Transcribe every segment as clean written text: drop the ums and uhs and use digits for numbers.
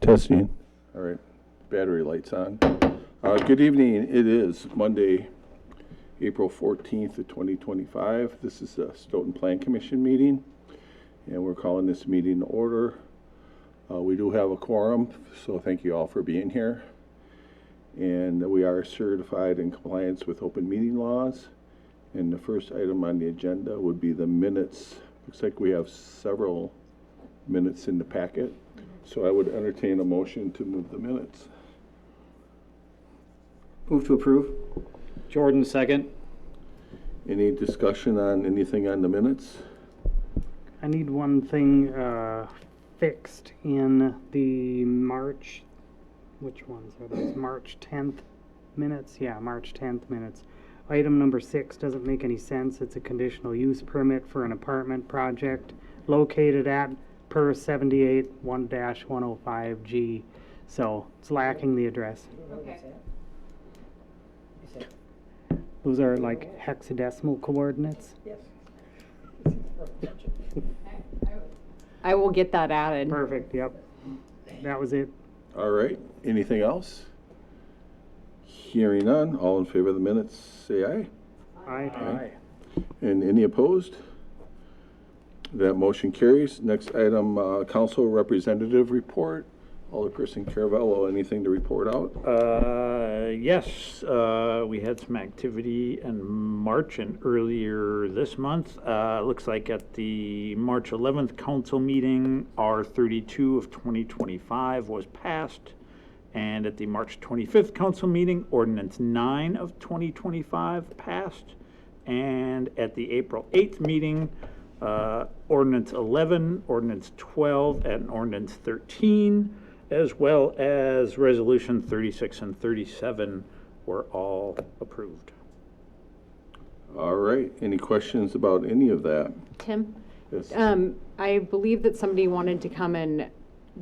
Testing. All right. Battery lights on. Good evening. It is Monday, April 14th of 2025. This is the Stoughton Plan Commission meeting, and we're calling this meeting to order. We do have a quorum, so thank you all for being here. And we are certified in compliance with open meeting laws. And the first item on the agenda would be the minutes. Looks like we have several minutes in the packet. So I would entertain a motion to move the minutes. Move to approve. Jordan, second. Any discussion on anything on the minutes? I need one thing fixed in the March, which ones are those? March 10th minutes? Yeah, March 10th minutes. Item number 6 doesn't make any sense. It's a conditional use permit for an apartment project located at per 78 1-105G. So it's lacking the address. Okay. Those are like hexadecimal coordinates. Yes. I will get that added. Perfect, yep. That was it. All right. Anything else? Hearing none. All in favor of the minutes, say aye. Aye. And any opposed? That motion carries. Next item, council representative report. Alderperson Caravello, anything to report out? Yes, we had some activity in March and earlier this month. Looks like at the March 11th council meeting, R32 of 2025 was passed. And at the March 25th council meeting, Ordinance 9 of 2025 passed. And at the April 8th meeting, Ordinance 11, Ordinance 12, and Ordinance 13, as well as Resolution 36 and 37 were all approved. All right. Any questions about any of that? Tim, Yes. I believe that somebody wanted to come and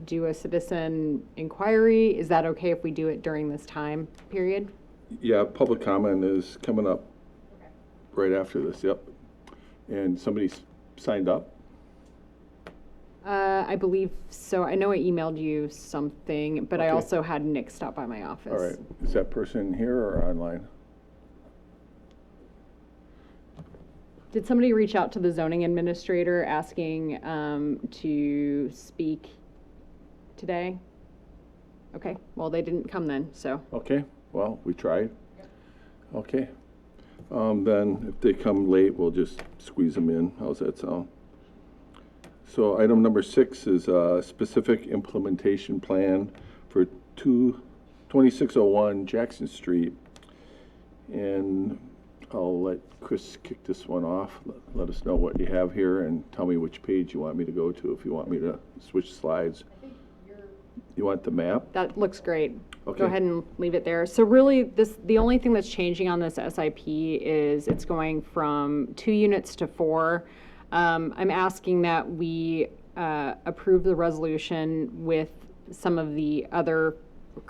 do a citizen inquiry. Is that okay if we do it during this time period? Yeah, public comment is coming up right after this, yep. And somebody's signed up? I believe so. I know I emailed you something, but I Okay. also had Nick stop by my office. All right. Is that person here or online? Did somebody reach out to the zoning administrator asking to speak today? Okay, well, they didn't come then, so. Okay, well, we tried. Okay. Then if they come late, we'll just squeeze them in. How's that sound? So item number 6 is a specific implementation plan for 2601 Jackson Street. And I'll let Chris kick this one off. Let us know what you have here and tell me which page you want me to go to if you want me to switch slides. You want the map? That looks great. Okay. Go ahead and leave it there. So really, the only thing that's changing on this SIP is it's going from 2 units to 4. I'm asking that we approve the resolution with some of the other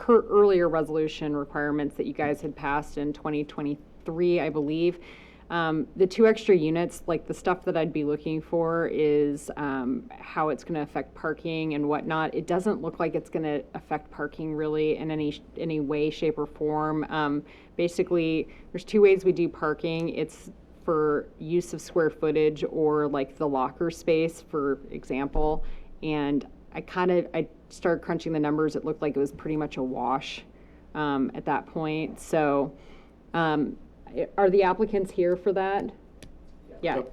earlier resolution requirements that you guys had passed in 2023, I believe. The 2 extra units, like the stuff that I'd be looking for is how it's going to affect parking and whatnot. It doesn't look like it's going to affect parking really in any way, shape, or form. Basically, there's 2 ways we do parking. It's for use of square footage or like the locker space, for example. And I started crunching the numbers. It looked like it was pretty much a wash at that point. So are the applicants here for that? Yeah. Yep.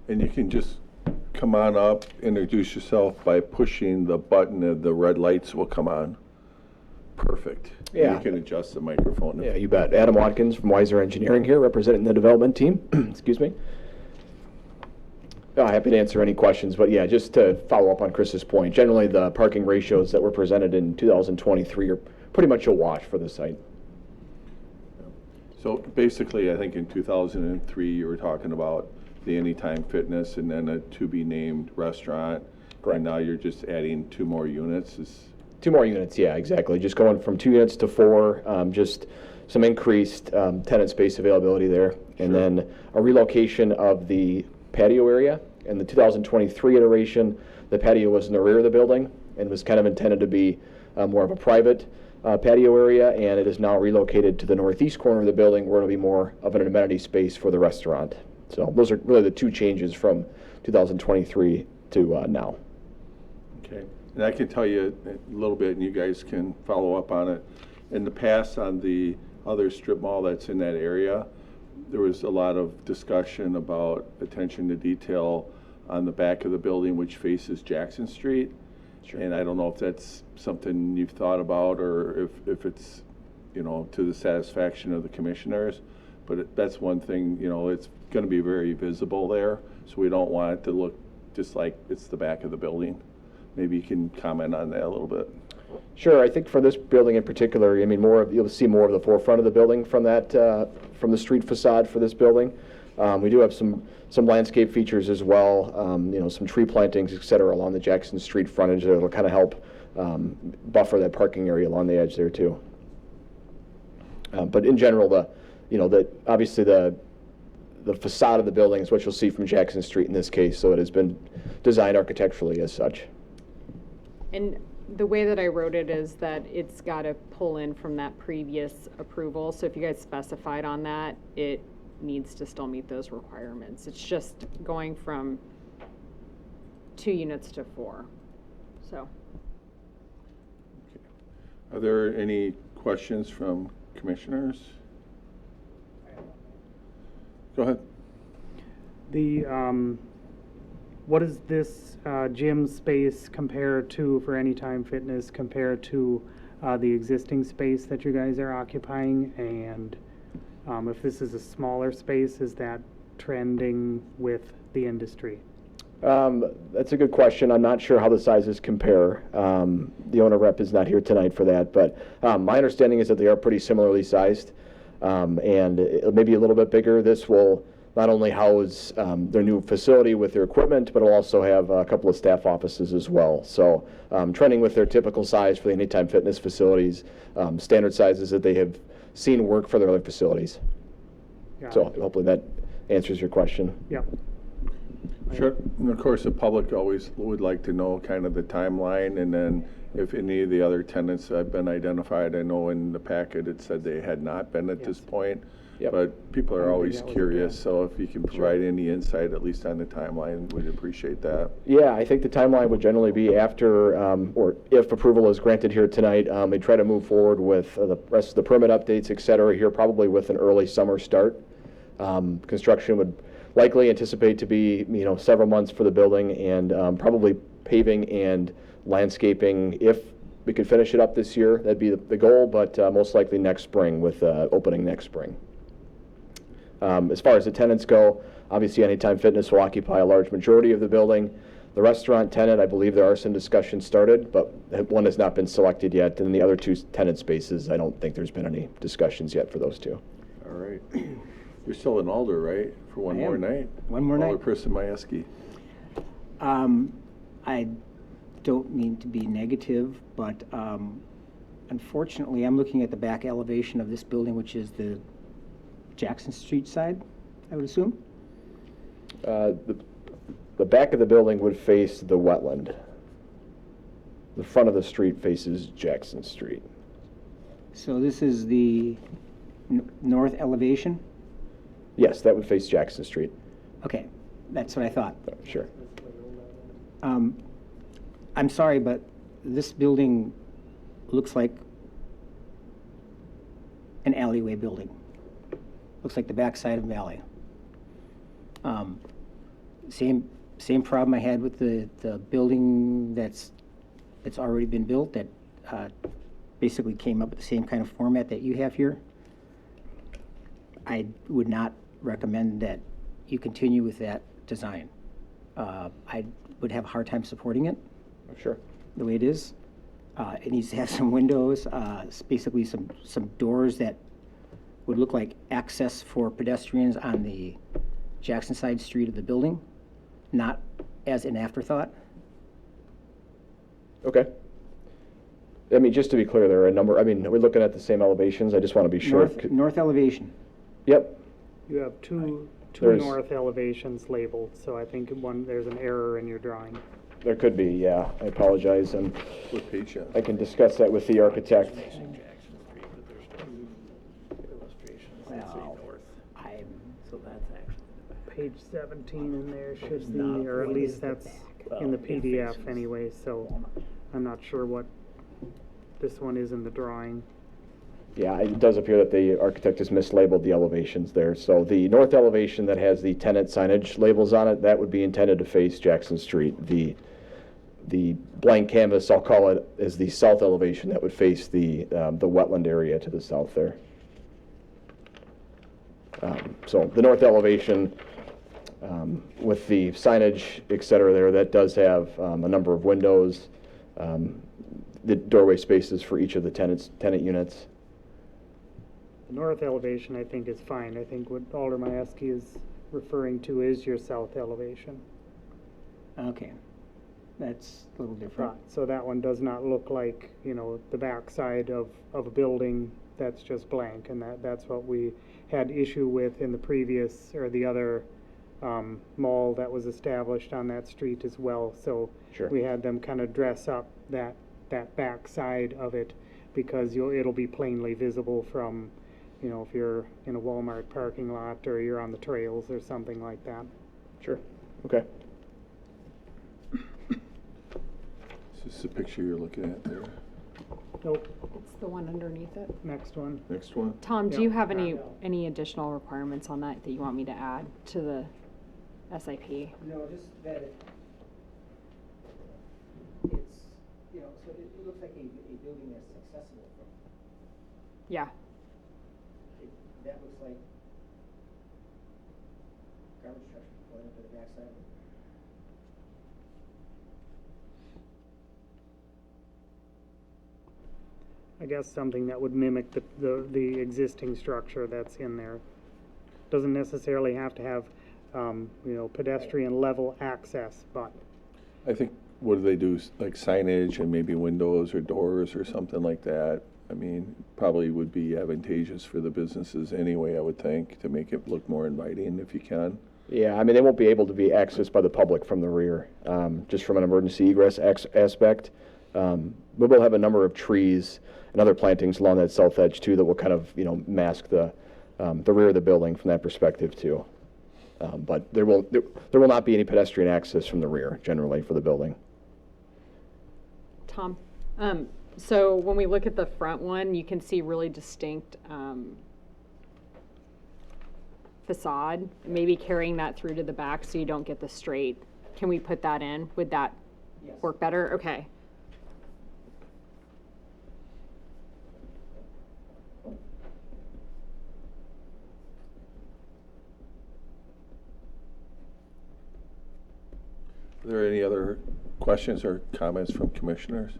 And you can just come on up, introduce yourself by pushing the button and the red lights will come on. Perfect. Yeah. You can adjust the microphone. Yeah, you bet. Adam Watkins from Weiser Engineering here, representing the development team. Excuse me. Happy to answer any questions, but yeah, just to follow up on Chris's point, generally the parking ratios that were presented in 2023 are pretty much a wash for the site. So basically, I think in 2003, you were talking about the Anytime Fitness and then a to-be-named restaurant. Correct. And now you're just adding 2 more units. 2 more units, yeah, exactly. Just going from 2 units to 4, just some increased tenant space availability there. And Sure. then a relocation of the patio area. In the 2023 iteration, the patio was in the rear of the building and was kind of intended to be more of a private patio area, and it is now relocated to the northeast corner of the building where it'll be more of an amenity space for the restaurant. So those are really the two changes from 2023 to now. Okay, and I can tell you a little bit, and you guys can follow up on it. In the past, on the other strip mall that's in that area, there was a lot of discussion about attention to detail on the back of the building, which faces Jackson Street. Sure. And I don't know if that's something you've thought about, or if it's, you know, to the satisfaction of the commissioners. But that's one thing, you know, it's going to be very visible there, so we don't want it to look just like it's the back of the building. Maybe you can comment on that a little bit. Sure. I think for this building in particular, I mean, you'll see more of the forefront of the building from that from the street facade for this building. We do have some landscape features as well, you know, some tree plantings, et cetera, along the Jackson Street frontage that will kind of help buffer that parking area along the edge there too. But in general, obviously the facade of the building is what you'll see from Jackson Street in this case, so it has been designed architecturally as such. And the way that I wrote it is that it's got to pull in from that previous approval. So if you guys specified on that, it needs to still meet those requirements. It's just going from 2 units to 4. So. Are there any questions from commissioners? Go ahead. What does this gym space compare to, for Anytime Fitness, compare to the existing space that you guys are occupying? And if this is a smaller space, is that trending with the industry? That's a good question. I'm not sure how the sizes compare. The owner rep is not here tonight for that, but my understanding is that they are pretty similarly sized, and it may be a little bit bigger. This will not only house their new facility with their equipment, but it'll also have a couple of staff offices as well. So trending with their typical size for the Anytime Fitness facilities, standard sizes that they have seen work for their other facilities. Got So it. hopefully that answers your question. Yep. Sure. And of course, the public always would like to know kind of the timeline, and then if any of the other tenants have been identified. I know in the packet it said they had not been at this point. Yep. But people I are don't think always that was curious, bad. so if you can provide any insight, at least on the timeline, we'd appreciate that. Yeah, I think the timeline would generally be after, or if approval is granted here tonight, they try to move forward with the rest of the permit updates, et cetera, here probably with an early summer start. Construction would likely anticipate to be, several months for the building, and probably paving and landscaping. If we could finish it up this year, that'd be the goal, but most likely next spring, with opening next spring. As far as the tenants go, obviously Anytime Fitness will occupy a large majority of the building. The restaurant tenant, I believe there are some discussions started, but one has not been selected yet. And the other 2 tenant spaces, I don't think there's been any discussions yet for those 2. All right. You're still in Alder, right, for one I more am. night? One more night. Alderperson Majewski. I don't mean to be negative, but unfortunately, I'm looking at the back elevation of this building, which is the Jackson Street side, I would assume. The back of the building would face the wetland. The front of the street faces Jackson Street. So this is the north elevation? Yes, that would face Jackson Street. Okay, that's what I thought. Sure. I'm sorry, but this building looks like an alleyway building. Looks like the backside of an alley. Same problem I had with the building that's already been built, that basically came up with the same kind of format that you have here. I would not recommend that you continue with that design. I would have a hard time supporting it Sure. the way it is. It needs to have some windows, basically some doors that would look like access for pedestrians on the Jackson side street of the building, not as an afterthought. Okay. I mean, just to be clear, there are a number, we're looking at the same elevations. I just want to be sure. North elevation. Yep. You have two There's- north elevations labeled, so I think there's an error in your drawing. There could be, yeah. I apologize, and What page? I can discuss that with the architect. Jackson Street, but there's two illustrations that say north, I'm, so that's actually the back. Page 17 in there should not be, or at what least is the that's back? in the Well, it PDF faces- anyway, so I'm not sure what this one is in the drawing. Yeah, it does appear that the architect has mislabeled the elevations there. So the north elevation that has the tenant signage labels on it, that would be intended to face Jackson Street. The blank canvas, I'll call it, is the south elevation that would face the wetland area to the south there. So the north elevation with the signage, et cetera there, that does have a number of windows, the doorway spaces for each of the tenant units. The north elevation, I think, is fine. I think what Alderman Mayeski is referring to is your south elevation. okay. That's a little different. So that one does not look like, you know, the backside of a building that's just blank, and that's what we had issue with in the previous, or the other mall that was established on that street as well. So Sure. we had them kind of dress up that back side of it, because it'll be plainly visible from, you know, if you're in a Walmart parking lot or you're on the trails or something like that. Sure. Okay. Is this the picture you're looking at there? Nope, It's the one underneath it. next one. Next one? Tom, do Yeah. you have any additional requirements on that you want me to add to the SIP? No, just that it's, you know, so it looks like a building that's accessible from, Yeah. that looks like garbage trucks going up to the backside of it. I guess something that would mimic the existing structure that's in there. Doesn't necessarily have to have, you know, pedestrian level access, but I think, what do they do, like signage and maybe windows or doors or something like that? I mean, probably would be advantageous for the businesses anyway, I would think, to make it look more inviting if you can. Yeah, I mean, they won't be able to be accessed by the public from the rear, just from an emergency egress aspect. We will have a number of trees and other plantings along that south edge too that will kind of, you know, mask the rear of the building from that perspective too. But there will not be any pedestrian access from the rear generally for the building. Tom, so when we look at the front one, you can see really distinct facade, maybe carrying that through to the back so you don't get the straight. Can we put that in? Would that Yes. work better? Okay. Are there any other questions or comments from commissioners?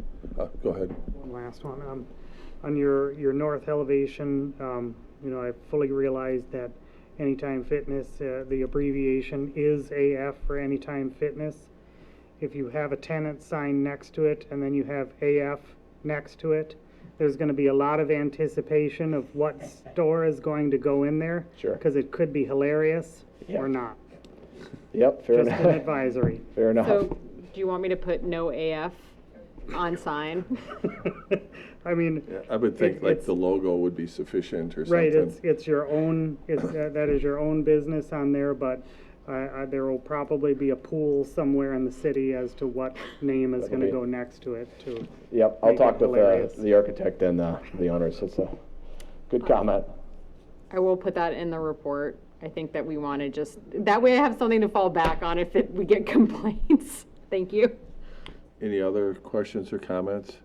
Go ahead. one last one. On your north elevation, you know, I fully realize that Anytime Fitness, the abbreviation is AF for Anytime Fitness. If you have a tenant sign next to it and then you have AF next to it, there's going to be a lot of anticipation of what store is going to go in there. Sure. Because it could be hilarious Yeah. or not. Yep, fair Just an enough. advisory. Fair enough. So do you want me to put no AF on sign? I mean, Yeah, I would think like it's- the logo would be sufficient or something. right, it's your own, that is your own business on there, but there will probably be a pool somewhere in the city as to what name is That'll gonna be- go next to it too. Yep, I'll make it talk with hilarious. the architect and the owners. That's a good comment. I will put that in the report. I think that we want to just, that way I have something to fall back on if we get complaints. Thank you. Any other questions or comments?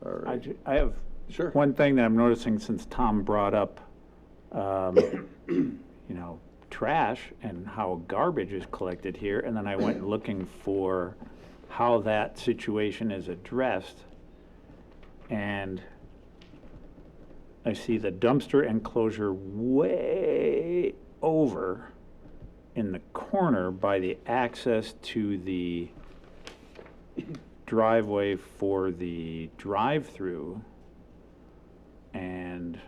All right. I have Sure. one thing that I'm noticing since Tom brought up, you know, trash and how garbage is collected here, and then I went looking for how that situation is addressed, and I see the dumpster enclosure way over in the corner by the access to the driveway for the drive-through. And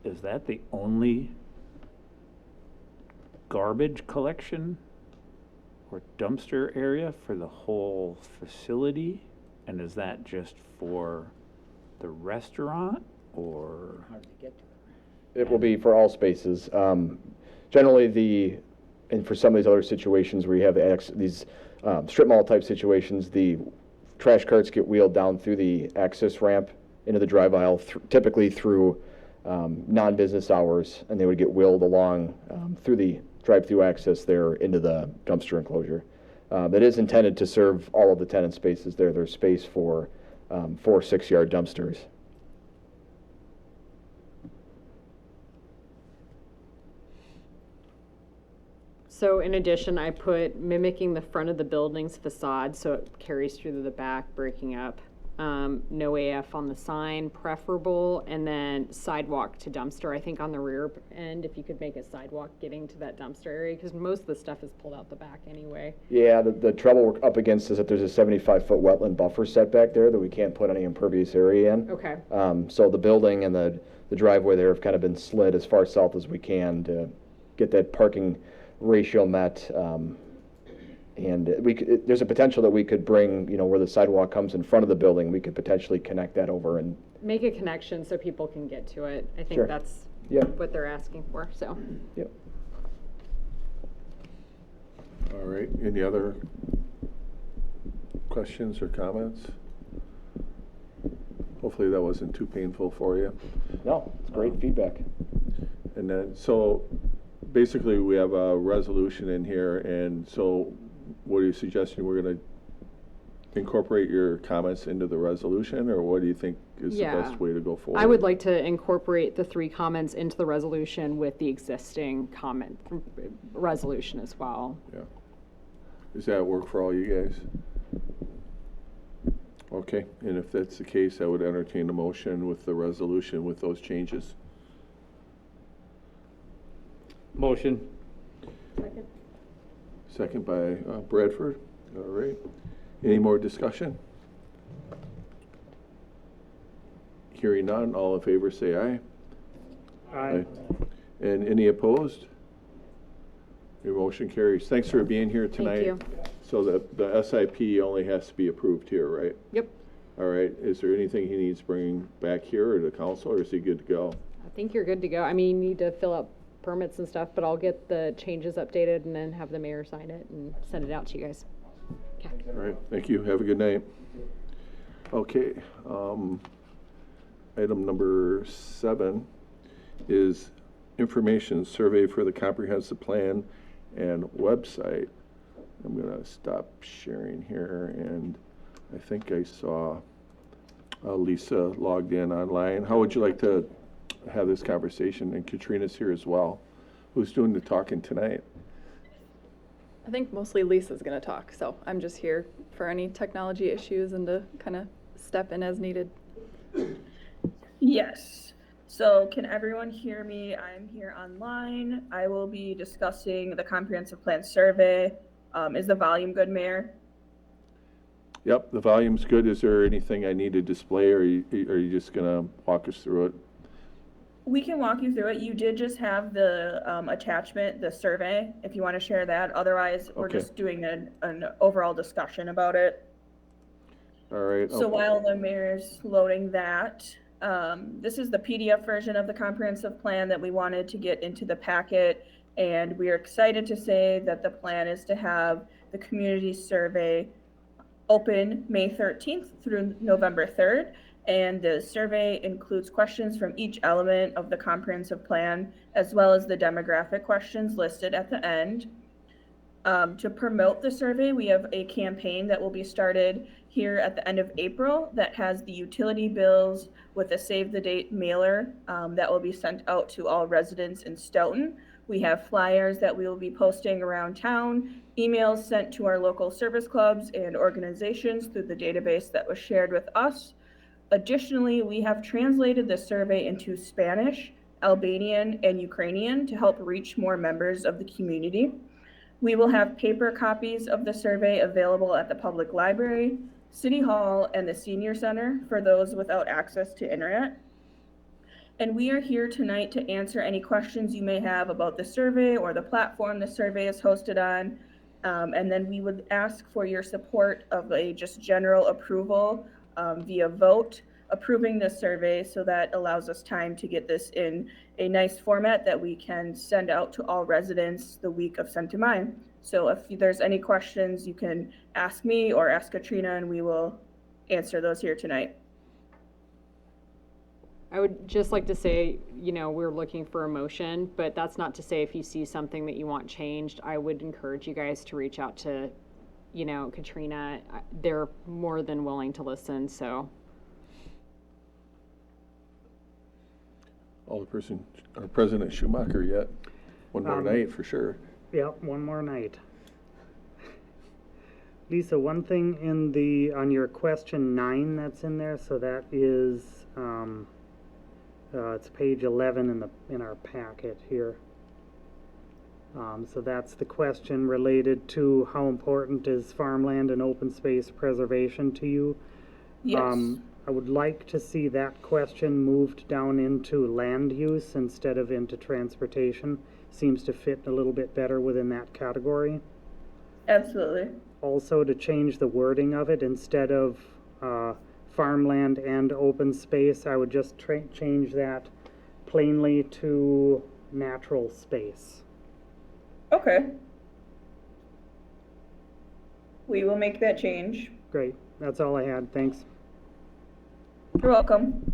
is that the only garbage collection? or dumpster area for the whole facility? And is that just for the restaurant or? Hard to get to it. It will be for all spaces. Generally, and for some of these other situations where you have these strip mall type situations, the trash carts get wheeled down through the access ramp into the drive aisle, typically through non-business hours, and they would get wheeled along through the drive-through access there into the dumpster enclosure. That is intended to serve all of the tenant spaces there. There's space for 4 6-yard dumpsters. So in addition, I put mimicking the front of the building's facade, so it carries through to the back, breaking up. No AF on the sign, preferable, and then sidewalk to dumpster. I think on the rear end, if you could make a sidewalk getting to that dumpster area, because most of the stuff is pulled out the back anyway. Yeah, the trouble we're up against is that there's a 75-foot wetland buffer setback there that we can't put any impervious area in. Okay. So the building and the driveway there have kind of been slid as far south as we can to get that parking ratio met. And there's a potential that we could bring, where the sidewalk comes in front of the building, we could potentially connect that over and. Make a connection so people can get to it. I think Sure. that's Yeah. what they're asking for, so. Yep. All right, any other questions or comments? Hopefully that wasn't too painful for you. No, it's great feedback. And then, so basically we have a resolution in here, and so what are you suggesting? We're gonna incorporate your comments into the resolution, or what do you think is the Yeah. best way to go forward? I would like to incorporate the 3 comments into the resolution with the existing comment resolution as well. Yeah. Does that work for all you guys? Okay, and if that's the case, I would entertain a motion with the resolution with those changes. Motion. Second by Bradford. All right. Any more discussion? Hearing none, all in favor say aye. Aye. And any opposed? Your motion carries. Thanks for being here tonight. Thank you. So the SIP only has to be approved here, right? Yep. All right. Is there anything he needs bringing back here or to council, or is he good to go? I think you're good to go. I mean, you need to fill out permits and stuff, but I'll get the changes updated and then have the mayor sign it and send it out to you guys. Okay. All right. Thank you. Have a good night. Okay. Item number 7 is information survey for the comprehensive plan and website. I'm going to stop sharing here, and I think I saw Lisa logged in online. How would you like to have this conversation? And Katrina's here as well. Who's doing the talking tonight? I think mostly Lisa's going to talk, so I'm just here for any technology issues and to kind of step in as needed. Yes. So can everyone hear me? I'm here online. I will be discussing the comprehensive plan survey. Is the volume good, Mayor? Yep, the volume's good. Is there anything I need to display, or are you just going to walk us through it? We can walk you through it. You did just have the attachment, the survey, if you want to share that. Otherwise, we're Okay. just doing an overall discussion about it. All right. So while the mayor's loading that, this is the PDF version of the comprehensive plan that we wanted to get into the packet. And we are excited to say that the plan is to have the community survey open May 13th through November 3rd. And the survey includes questions from each element of the comprehensive plan, as well as the demographic questions listed at the end. To promote the survey, we have a campaign that will be started here at the end of April that has the utility bills with a save the date mailer that will be sent out to all residents in Stoughton. We have flyers that we will be posting around town, emails sent to our local service clubs and organizations through the database that was shared with us. Additionally, we have translated the survey into Spanish, Albanian, and Ukrainian to help reach more members of the community. We will have paper copies of the survey available at the public library, City Hall, and the Senior Center for those without access to internet. And we are here tonight to answer any questions you may have about the survey or the platform the survey is hosted on. And then we would ask for your support of a just general approval via vote, approving this survey, so that allows us time to get this in a nice format that we can send out to all residents the week of Sent to Mine. So if there's any questions, you can ask me or ask Katrina, and we will answer those here tonight. I would just like to say, we're looking for a motion, but that's not to say if you see something that you want changed, I would encourage you guys to reach out to, Katrina. They're more than willing to listen, so. President Schumacher yet. One more Um, night for sure. Yep, one more night. Lisa, one thing on your question 9 that's in there, so that is, it's page 11 in our packet here. So that's the question related to how important is farmland and open space preservation to you? Yes. I would like to see that question moved down into land use instead of into transportation. Seems to fit a little bit better within that category. Absolutely. Also, to change the wording of it, instead of farmland and open space, I would just change that plainly to natural space. Okay. We will make that change. Great, that's all I had, thanks. You're welcome.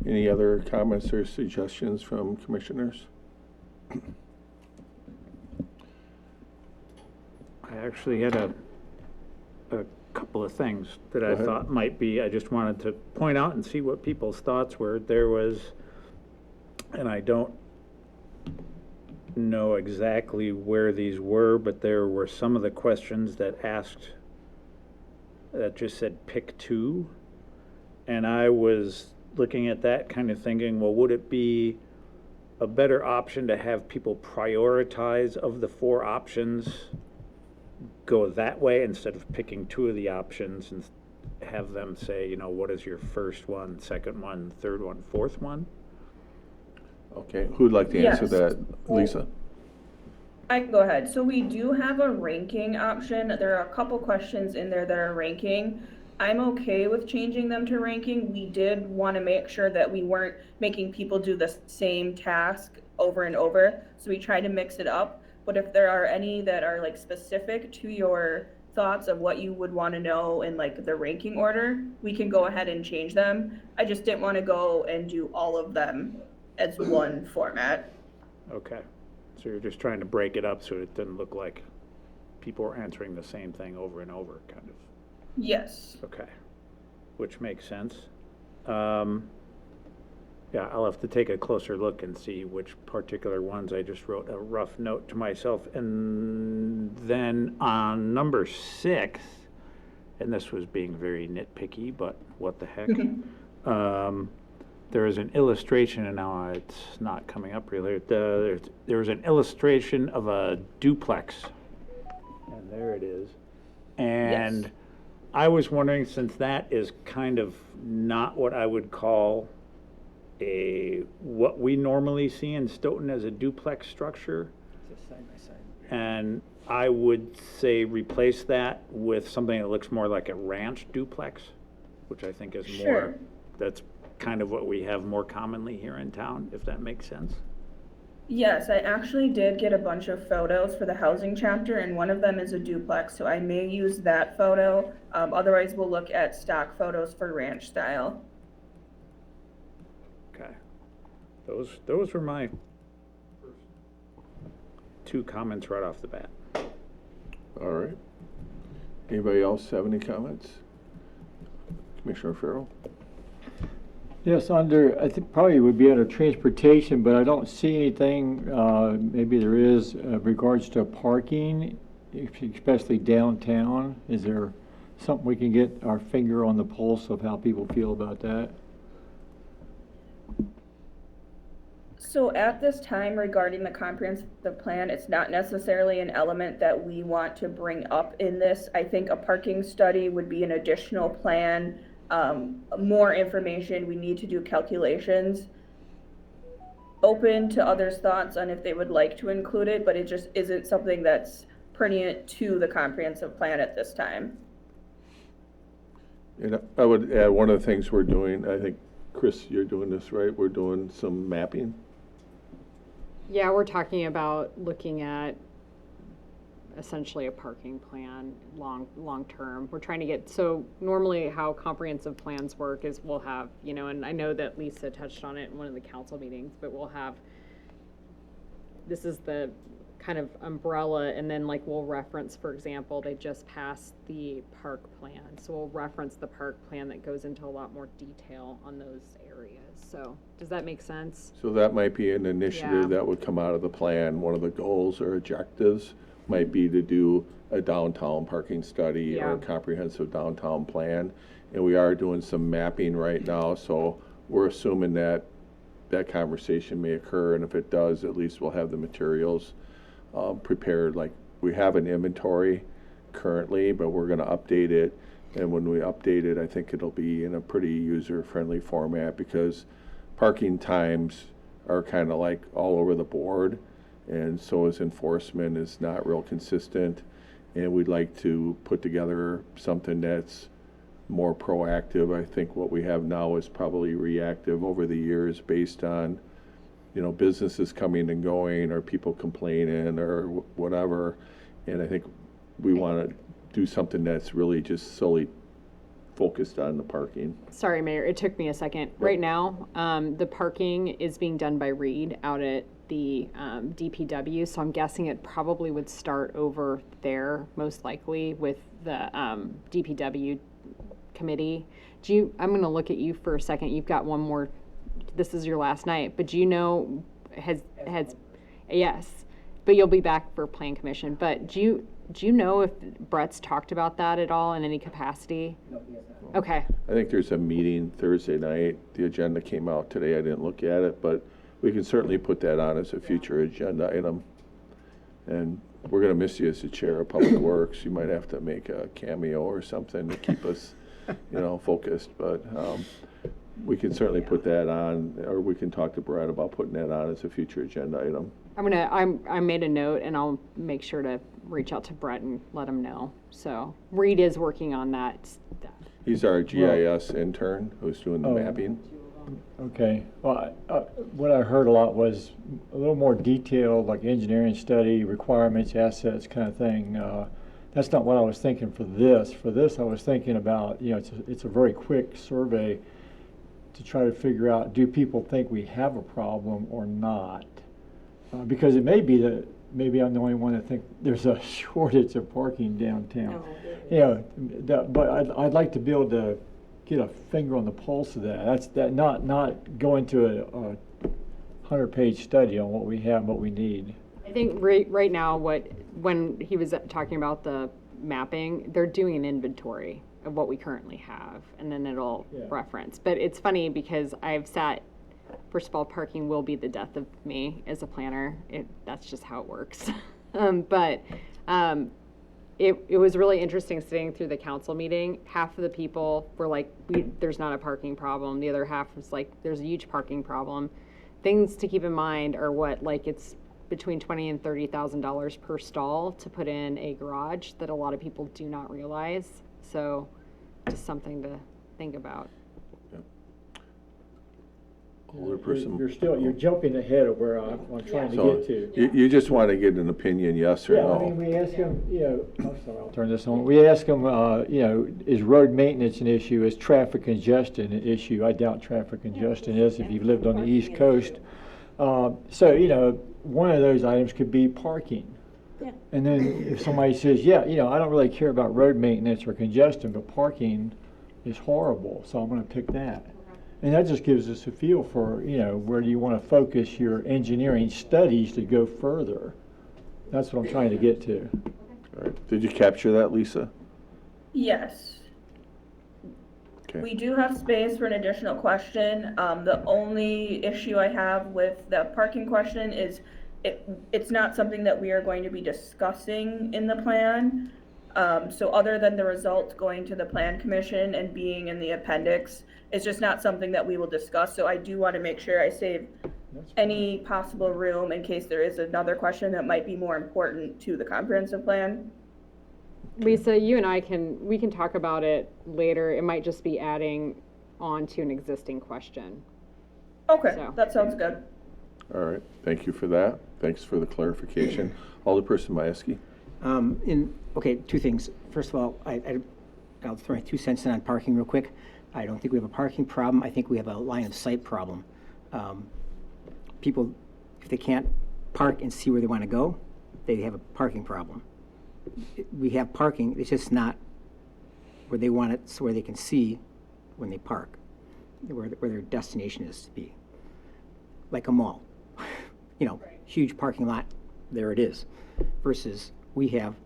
Any other comments or suggestions from commissioners? I actually had a couple of things that Go I ahead. thought might be, I just wanted to point out and see what people's thoughts were. There was, and I don't know exactly where these were, but there were some of the questions that just said pick 2. And I was looking at that kind of thinking, well, would it be a better option to have people prioritize of the 4 options, go that way instead of picking 2 of the options and have them say, what is your first one, second one, third one, fourth one? Okay, who'd like to answer Yes. that? Lisa? I can go ahead. So we do have a ranking option. There are a couple questions in there that are ranking. I'm okay with changing them to ranking. We did want to make sure that we weren't making people do the same task over and over. So we tried to mix it up. But if there are any that are like specific to your thoughts of what you would want to know in like the ranking order, we can go ahead and change them. I just didn't want to go and do all of them as one format. Okay, so you're just trying to break it up so it didn't look like people were answering the same thing over and over, kind of. Yes. Okay, which makes sense. Yeah, I'll have to take a closer look and see which particular ones. I just wrote a rough note to myself. And then on number 6, and this was being very nitpicky, but what the heck? There is an illustration, and now it's not coming up really. There was an illustration of a duplex, and there it is. And Yes. I was wondering, since that is kind of not what I would call what we normally see in Stoughton as a duplex structure, Side by side. and I would say replace that with something that looks more like a ranch duplex, which I think is more, Sure. that's kind of what we have more commonly here in town, if that makes sense. Yes, I actually did get a bunch of photos for the housing chapter, and one of them is a duplex, so I may use that photo. Otherwise, we'll look at stock photos for ranch style. Okay. Those were my 2 comments right off the bat. All right. Anybody else have any comments? Commissioner Farrell? Yes, I think probably would be under transportation, but I don't see anything, maybe there is, regards to parking, especially downtown. Is there something we can get our finger on the pulse of how people feel about that? So at this time, regarding the comprehensive plan, it's not necessarily an element that we want to bring up in this. I think a parking study would be an additional plan, more information. We need to do calculations. open to others' thoughts on if they would like to include it, but it just isn't something that's pertinent to the comprehensive plan at this time. And I would add, one of the things we're doing, I think, Chris, you're doing this, right? We're doing some mapping. Yeah, we're talking about looking at essentially a parking plan long term. We're trying to get, so normally how comprehensive plans work is we'll have, you know, and I know that Lisa touched on it in one of the council meetings, but we'll have, this is the kind of umbrella, and then like we'll reference, for example, they just passed the park plan. So we'll reference the park plan that goes into a lot more detail on those areas. So does that make sense? So that might be an initiative Yeah. that would come out of the plan. One of the goals or objectives might be to do a downtown parking study or a Yeah. comprehensive downtown plan. And we are doing some mapping right now, so we're assuming that that conversation may occur, and if it does, at least we'll have the materials prepared. Like, we have an inventory currently, but we're gonna update it. And when we update it, I think it'll be in a pretty user-friendly format, because parking times are kind of like all over the board, and so is enforcement is not real consistent. And we'd like to put together something that's more proactive. I think what we have now is probably reactive over the years based on, you know, businesses coming and going, or people complaining, or whatever. And I think we want to do something that's really just solely focused on the parking. Sorry, Mayor, it took me a second. Right now, the parking is being done by Reed out at the DPW, so I'm guessing it probably would start over there, most likely, with the DPW committee. I'm going to look at you for a second. You've got one more, this is your last night, but do you know, yes, but you'll be back for Plan Commission, but do you know if Brett's talked about that at all in any capacity? No, he has not. Okay. I think there's a meeting Thursday night. The agenda came out today. I didn't look at it, but we can certainly put that on as a future agenda item. And we're going to miss you as the chair of Public Works. You might have to make a cameo or something to keep us, you know, focused. But we can certainly put that on, or we can talk to Brett about putting that on as a future agenda item. I made a note, and I'll make sure to reach out to Brett and let him know. So Reed is working on that stuff. He's our GIS intern who's doing the mapping. Okay, well, what I heard a lot was a little more detailed, like engineering study, requirements, assets, kind of thing. That's not what I was thinking for this. For this, I was thinking about, you know, it's a very quick survey to try to figure out, do people think we have a problem or not? Because it may be that maybe I'm the only one that think there's a shortage of parking downtown. You know, but I'd like to be able to get a finger on the pulse of that. That's that, not go into a 100-page study on what we have and what we need. I think right now, when he was talking about the mapping, they're doing an inventory of what we currently have, and then it'll reference. But it's funny because first of all, parking will be the death of me as a planner. That's just how it works. It was really interesting sitting through the council meeting. Half of the people were like, there's not a parking problem. The other half was like, there's a huge parking problem. Things to keep in mind are it's between $20,000 and $30,000 per stall to put in a garage that a lot of people do not realize. So just something to think about. Older person. You're jumping ahead of where I'm trying to So get to. you just want to get an opinion, yes or Yeah, no? I mean, we ask them, you know, I'm sorry, I'll turn this on. We ask them, you know, is road maintenance an issue? Is traffic congestion an issue? I doubt traffic congestion is if you've lived on the East Coast. So, you know, one of those items could be parking. Yeah. And then if somebody says, yeah, you know, I don't really care about road maintenance or congestion, but parking is horrible, so I'm going to pick that. And that just gives us a feel for, you know, where do you want to focus your engineering studies to go further. That's what I'm trying to get to. All right. Did you capture that, Lisa? Yes. Okay. We do have space for an additional question. The only issue I have with the parking question is it's not something that we are going to be discussing in the plan. So other than the results going to the Plan Commission and being in the appendix, it's just not something that we will discuss. So I do want to make sure I save any possible room in case there is another question that might be more important to the comprehensive plan. Lisa, you and we can talk about it later. It might just be adding on to an existing question. Okay, So. that sounds good. All right, thank you for that. Thanks for the clarification. Alderperson Majewski? Okay, two things. First of all, I'll throw my 2 cents in on parking real quick. I don't think we have a parking problem. I think we have a line of sight problem. People, if they can't park and see where they want to go, they have a parking problem. We have parking, it's just not where they want it, so where they can see when they park, where their destination is to be. Like a mall, huge parking lot, there it is. Versus we have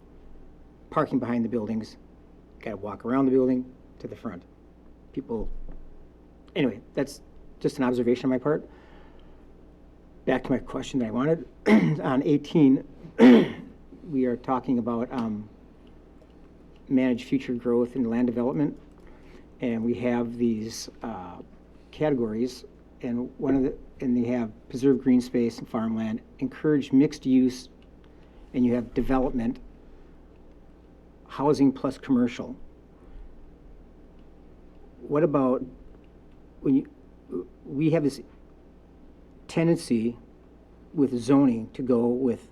parking behind the buildings, got to walk around the building to the front. Anyway, that's just an observation on my part. Back to my question that I wanted. On 18, we are talking about manage future growth and land development. And we have these categories, and they have preserve green space and farmland, encourage mixed use, and you have development, housing plus commercial. What about we have this tendency with zoning to go with,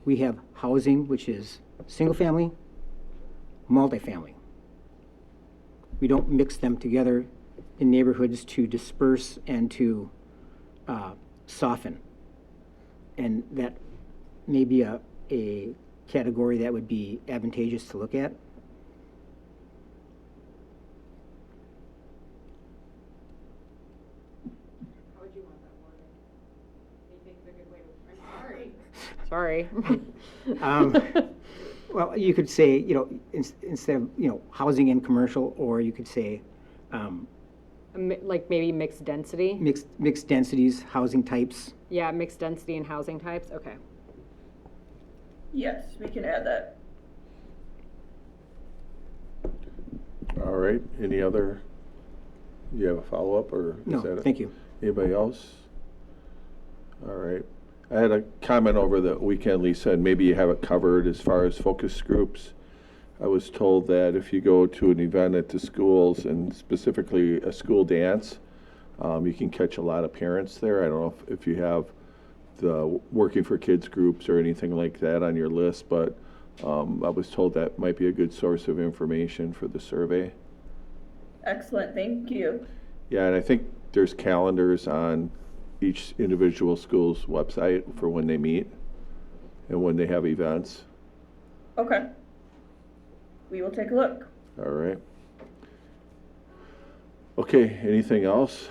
we have housing, which is single family, multifamily. We don't mix them together in neighborhoods to disperse and to soften. And that may be a category that would be advantageous to look at. How would you want that worded? Sorry. Well, you could say, instead of, housing and commercial, or you could say Like maybe mixed density? mixed densities, housing types. Yeah, mixed density and housing types, okay. Yes, we can add that. All right, any other, you have a follow-up, or is that No, it? thank you. Anybody else? All right. I had a comment over the weekend, Lisa, and maybe you have it covered as far as focus groups. I was told that if you go to an event at the schools, and specifically a school dance, you can catch a lot of parents there. I don't know if you have the Working for Kids groups or anything like that on your list, but I was told that might be a good source of information for the survey. Excellent, thank you. Yeah, and I think there's calendars on each individual school's website for when they meet and when they have events. Okay. We will take a look. All right. Okay, anything else?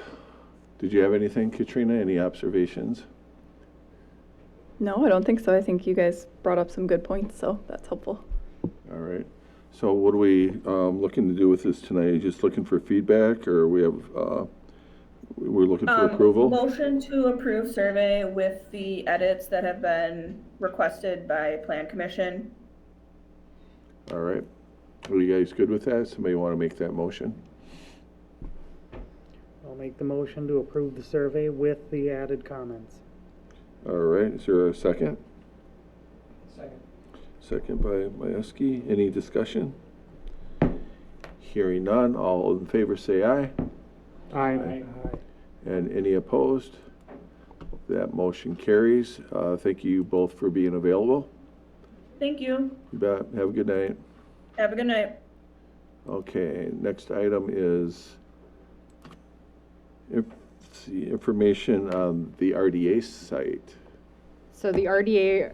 Did you have anything, Katrina? Any observations? No, I don't think so. I think you guys brought up some good points, so that's helpful. All right. So what are we looking to do with this tonight? Just looking for feedback, or we're looking for approval? Motion to approve survey with the edits that have been requested by Plan Commission. All right. Are you guys good with that? Somebody want to make that motion? I'll make the motion to approve the survey with the added comments. All right. Is there a second? Second. Second by Majewski. Any discussion? Hearing none. All in favor say aye. Aye. And any opposed? That motion carries. Thank you both for being available. Thank you. You bet. Have a good night. Have a good night. Okay, next item is let's see, information on the RDA site. So the RDA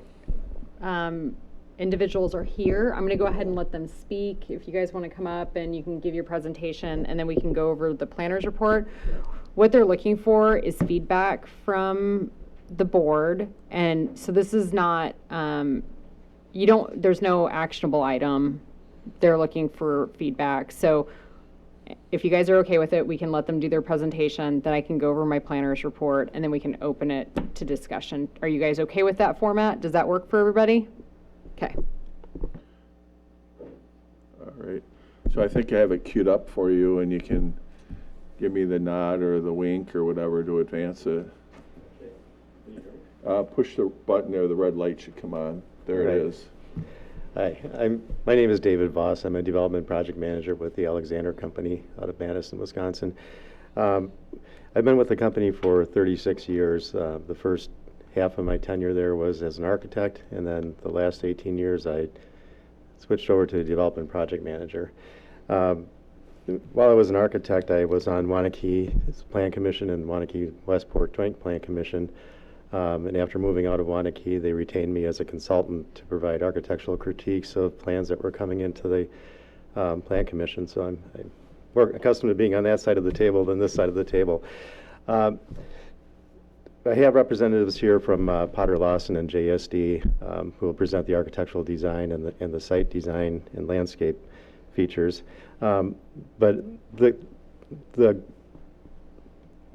individuals are here. I'm going to go ahead and let them speak. If you guys want to come up and you can give your presentation, and then we can go over the planner's report. What they're looking for is feedback from the board. And so this is not, there's no actionable item. They're looking for feedback. So if you guys are okay with it, we can let them do their presentation, then I can go over my planner's report, and then we can open it to discussion. Are you guys okay with that format? Does that work for everybody? Okay. All right. So I think I have it queued up for you, and you can give me the nod or the wink or whatever to advance it. Push the button there, the red light should come on. There it Right. is. Hi, my name is David Voss. I'm a development project manager with the Alexander Company out of Madison, Wisconsin. I've been with the company for 36 years. The first half of my tenure there was as an architect, and then the last 18 years I switched over to development project manager. While I was an architect, I was on Wanakee Plan Commission and Wanakee Westport Joint Plan Commission. And after moving out of Wanakee, they retained me as a consultant to provide architectural critiques of plans that were coming into the Plan Commission. So I'm more accustomed to being on that side of the table than this side of the table. I have representatives here from Potter Lawson and JSD who will present the architectural design and the site design and landscape features. But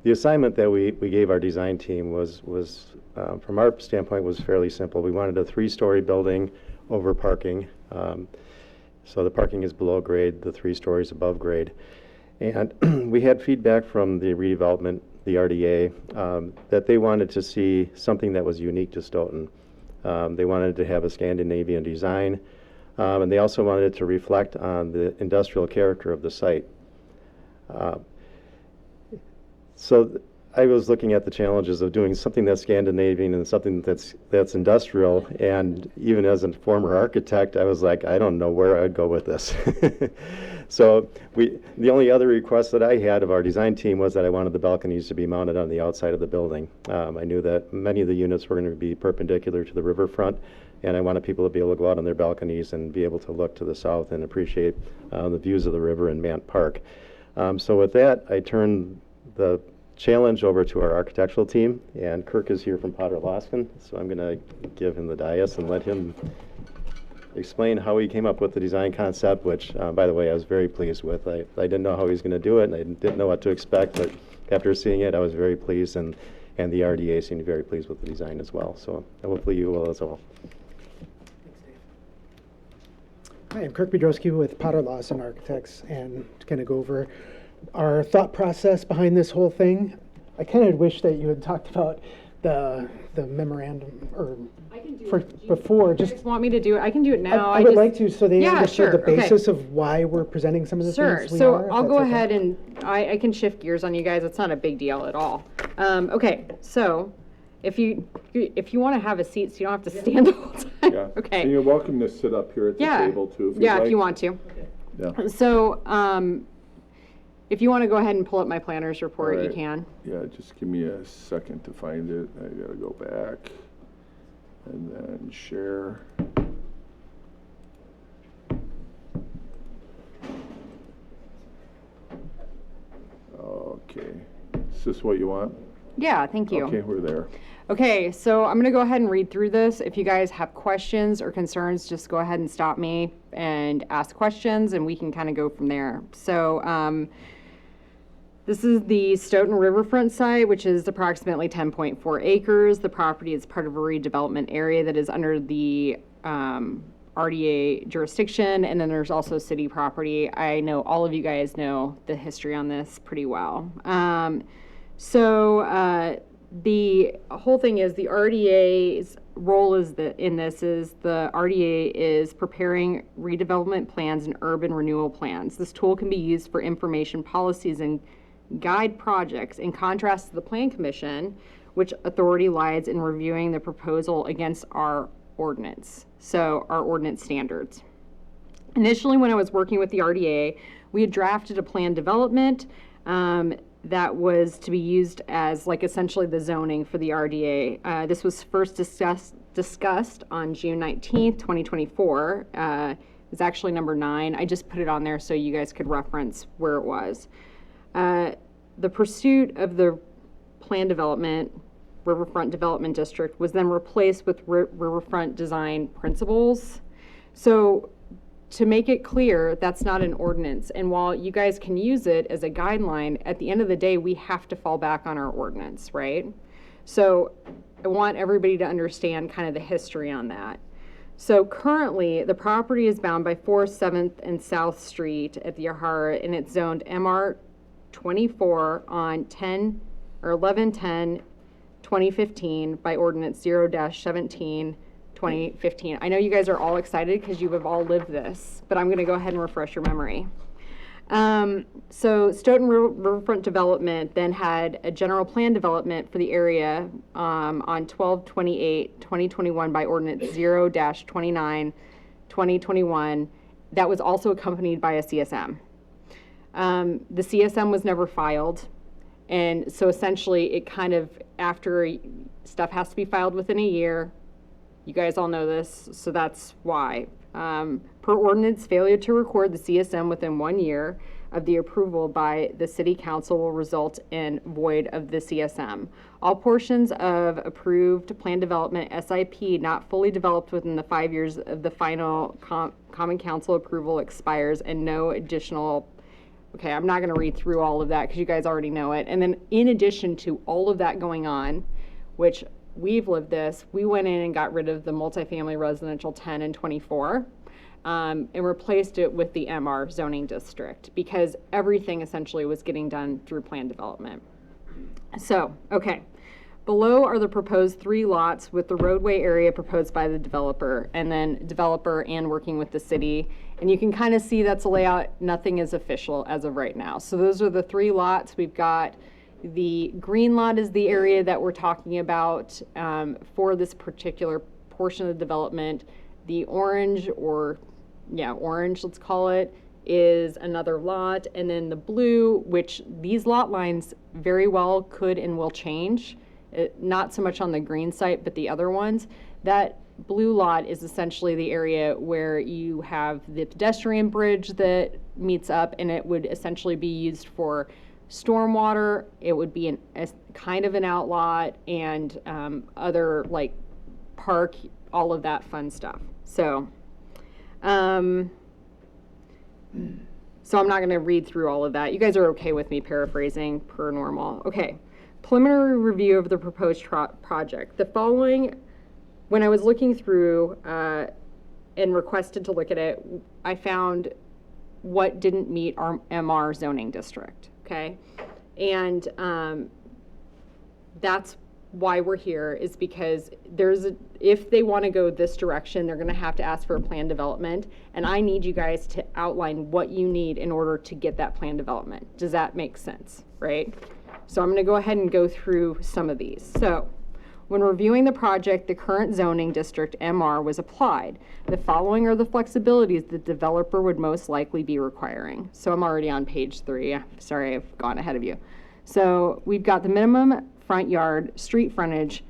the assignment that we gave our design team was from our standpoint, was fairly simple. We wanted a 3-story building over parking. So the parking is below grade, the 3 stories above grade. And we had feedback from the redevelopment, the RDA, that they wanted to see something that was unique to Stoughton. They wanted to have a Scandinavian design, and they also wanted it to reflect on the industrial character of the site. So I was looking at the challenges of doing something that's Scandinavian and something that's industrial, and even as a former architect, I was like, I don't know where I'd go with this. So the only other request that I had of our design team was that I wanted the balconies to be mounted on the outside of the building. I knew that many of the units were going to be perpendicular to the riverfront, and I wanted people to be able to go out on their balconies and be able to look to the south and appreciate the views of the river in Mant Park. So with that, I turned the challenge over to our architectural team, and Kirk is here from Potter Lawson, so I'm going to give him the dais and let him explain how he came up with the design concept, which, by the way, I was very pleased with. I didn't know how he was going to do it, and I didn't know what to expect, but after seeing it, I was very pleased, and the RDA seemed very pleased with the design as well, so hopefully you will as well. Hi, I'm Kirk Bedrowski with Potter Lawson Architects, and to kind of go over our thought process behind this whole thing. I kind of wish that you had talked about the memorandum or before. Just want me to do it? I can do it now. I would like to, so they Yeah, understood sure, the basis of why we're presenting some of the Sure. things we So are. if I'll that's go okay. ahead and I can shift gears on you guys. It's not a big deal at all. Okay, so if you want to have a seat, so you don't have to stand the whole time. Yeah. Okay. And you're welcome to sit up here at the Yeah. table too. Yeah, you'd if you like. want to. Yeah. So if you want to go ahead and pull up my planner's report, you Alright. can. Yeah, just give me a second to find it. I gotta go back and then share. Okay, is this what you want? Yeah, thank you. Okay, we're there. Okay, so I'm going to go ahead and read through this. If you guys have questions or concerns, just go ahead and stop me and ask questions, and we can kind of go from there. So this is the Stoughton Riverfront site, which is approximately 10.4 acres. The property is part of a redevelopment area that is under the RDA jurisdiction, and then there's also city property. I know all of you guys know the history on this pretty well. The whole thing is the RDA's role in this is the RDA is preparing redevelopment plans and urban renewal plans. This tool can be used for information policies and guide projects, in contrast to the Plan Commission, which authority lies in reviewing the proposal against our ordinance, so our ordinance standards. Initially, when I was working with the RDA, we had drafted a plan development that was to be used as like essentially the zoning for the RDA. This was first discussed on June 19th, 2024. It's actually number 9. I just put it on there so you guys could reference where it was. The pursuit of the plan development, Riverfront Development District, was then replaced with Riverfront Design Principles. So to make it clear, that's not an ordinance. And while you guys can use it as a guideline, at the end of the day, we have to fall back on our ordinance, right? So I want everybody to understand kind of the history on that. So currently, the property is bound by 4th, 7th, and South Street at the Yahara, and it's zoned MR 24 on 11/10/20 2015 by ordinance 0-17, 2015. I know you guys are all excited because you have all lived this, but I'm going to go ahead and refresh your memory. So Stoughton Riverfront Development then had a general plan development for the area on 12/28/2021 by ordinance 0-29, 2021. That was also accompanied by a CSM. The CSM was never filed. And so essentially it kind of, after stuff has to be filed within a year, you guys all know this, so that's why. Per ordinance, failure to record the CSM within 1 year of the approval by the City Council will result in void of the CSM. All portions of approved plan development SIP not fully developed within the 5 years of the final Common Council approval expires, and no additional. Okay, I'm not going to read through all of that because you guys already know it. And then in addition to all of that going on, which we've lived this, we went in and got rid of the multifamily residential 10 and 24 and replaced it with the MR zoning district because everything essentially was getting done through plan development. So, okay. Below are the proposed 3 lots with the roadway area proposed by the developer and working with the city. And you can kind of see that's a layout. Nothing is official as of right now. So those are the 3 lots. We've got the green lot is the area that we're talking about for this particular portion of the development. The orange, orange, let's call it, is another lot. And then the blue, which these lot lines very well could and will change. Not so much on the green site, but the other ones. That blue lot is essentially the area where you have the pedestrian bridge that meets up, and it would essentially be used for stormwater. It would be a kind of an outlot and other like park, all of that fun stuff. So I'm not going to read through all of that. You guys are okay with me paraphrasing per normal. Okay. Preliminary review of the proposed project. The following, when I was looking through and requested to look at it, I found what didn't meet our MR zoning district, okay? And that's why we're here, is because if they want to go this direction, they're going to have to ask for a plan development, and I need you guys to outline what you need in order to get that plan development. Does that make sense, right? So I'm going to go ahead and go through some of these. So when reviewing the project, the current zoning district, MR, was applied. The following are the flexibilities the developer would most likely be requiring. So I'm already on page 3. Sorry, I've gone ahead of you. So we've got the minimum front yard street frontage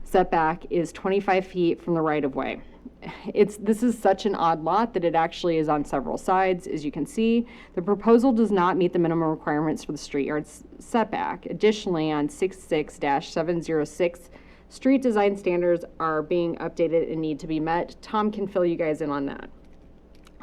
setback is 25 feet from the right-of-way. This is such an odd lot that it actually is on several sides, as you can see. The proposal does not meet the minimum requirements for the street yard setback. Additionally, on 66-706, street design standards are being updated and need to be met. Tom can fill you guys in on that.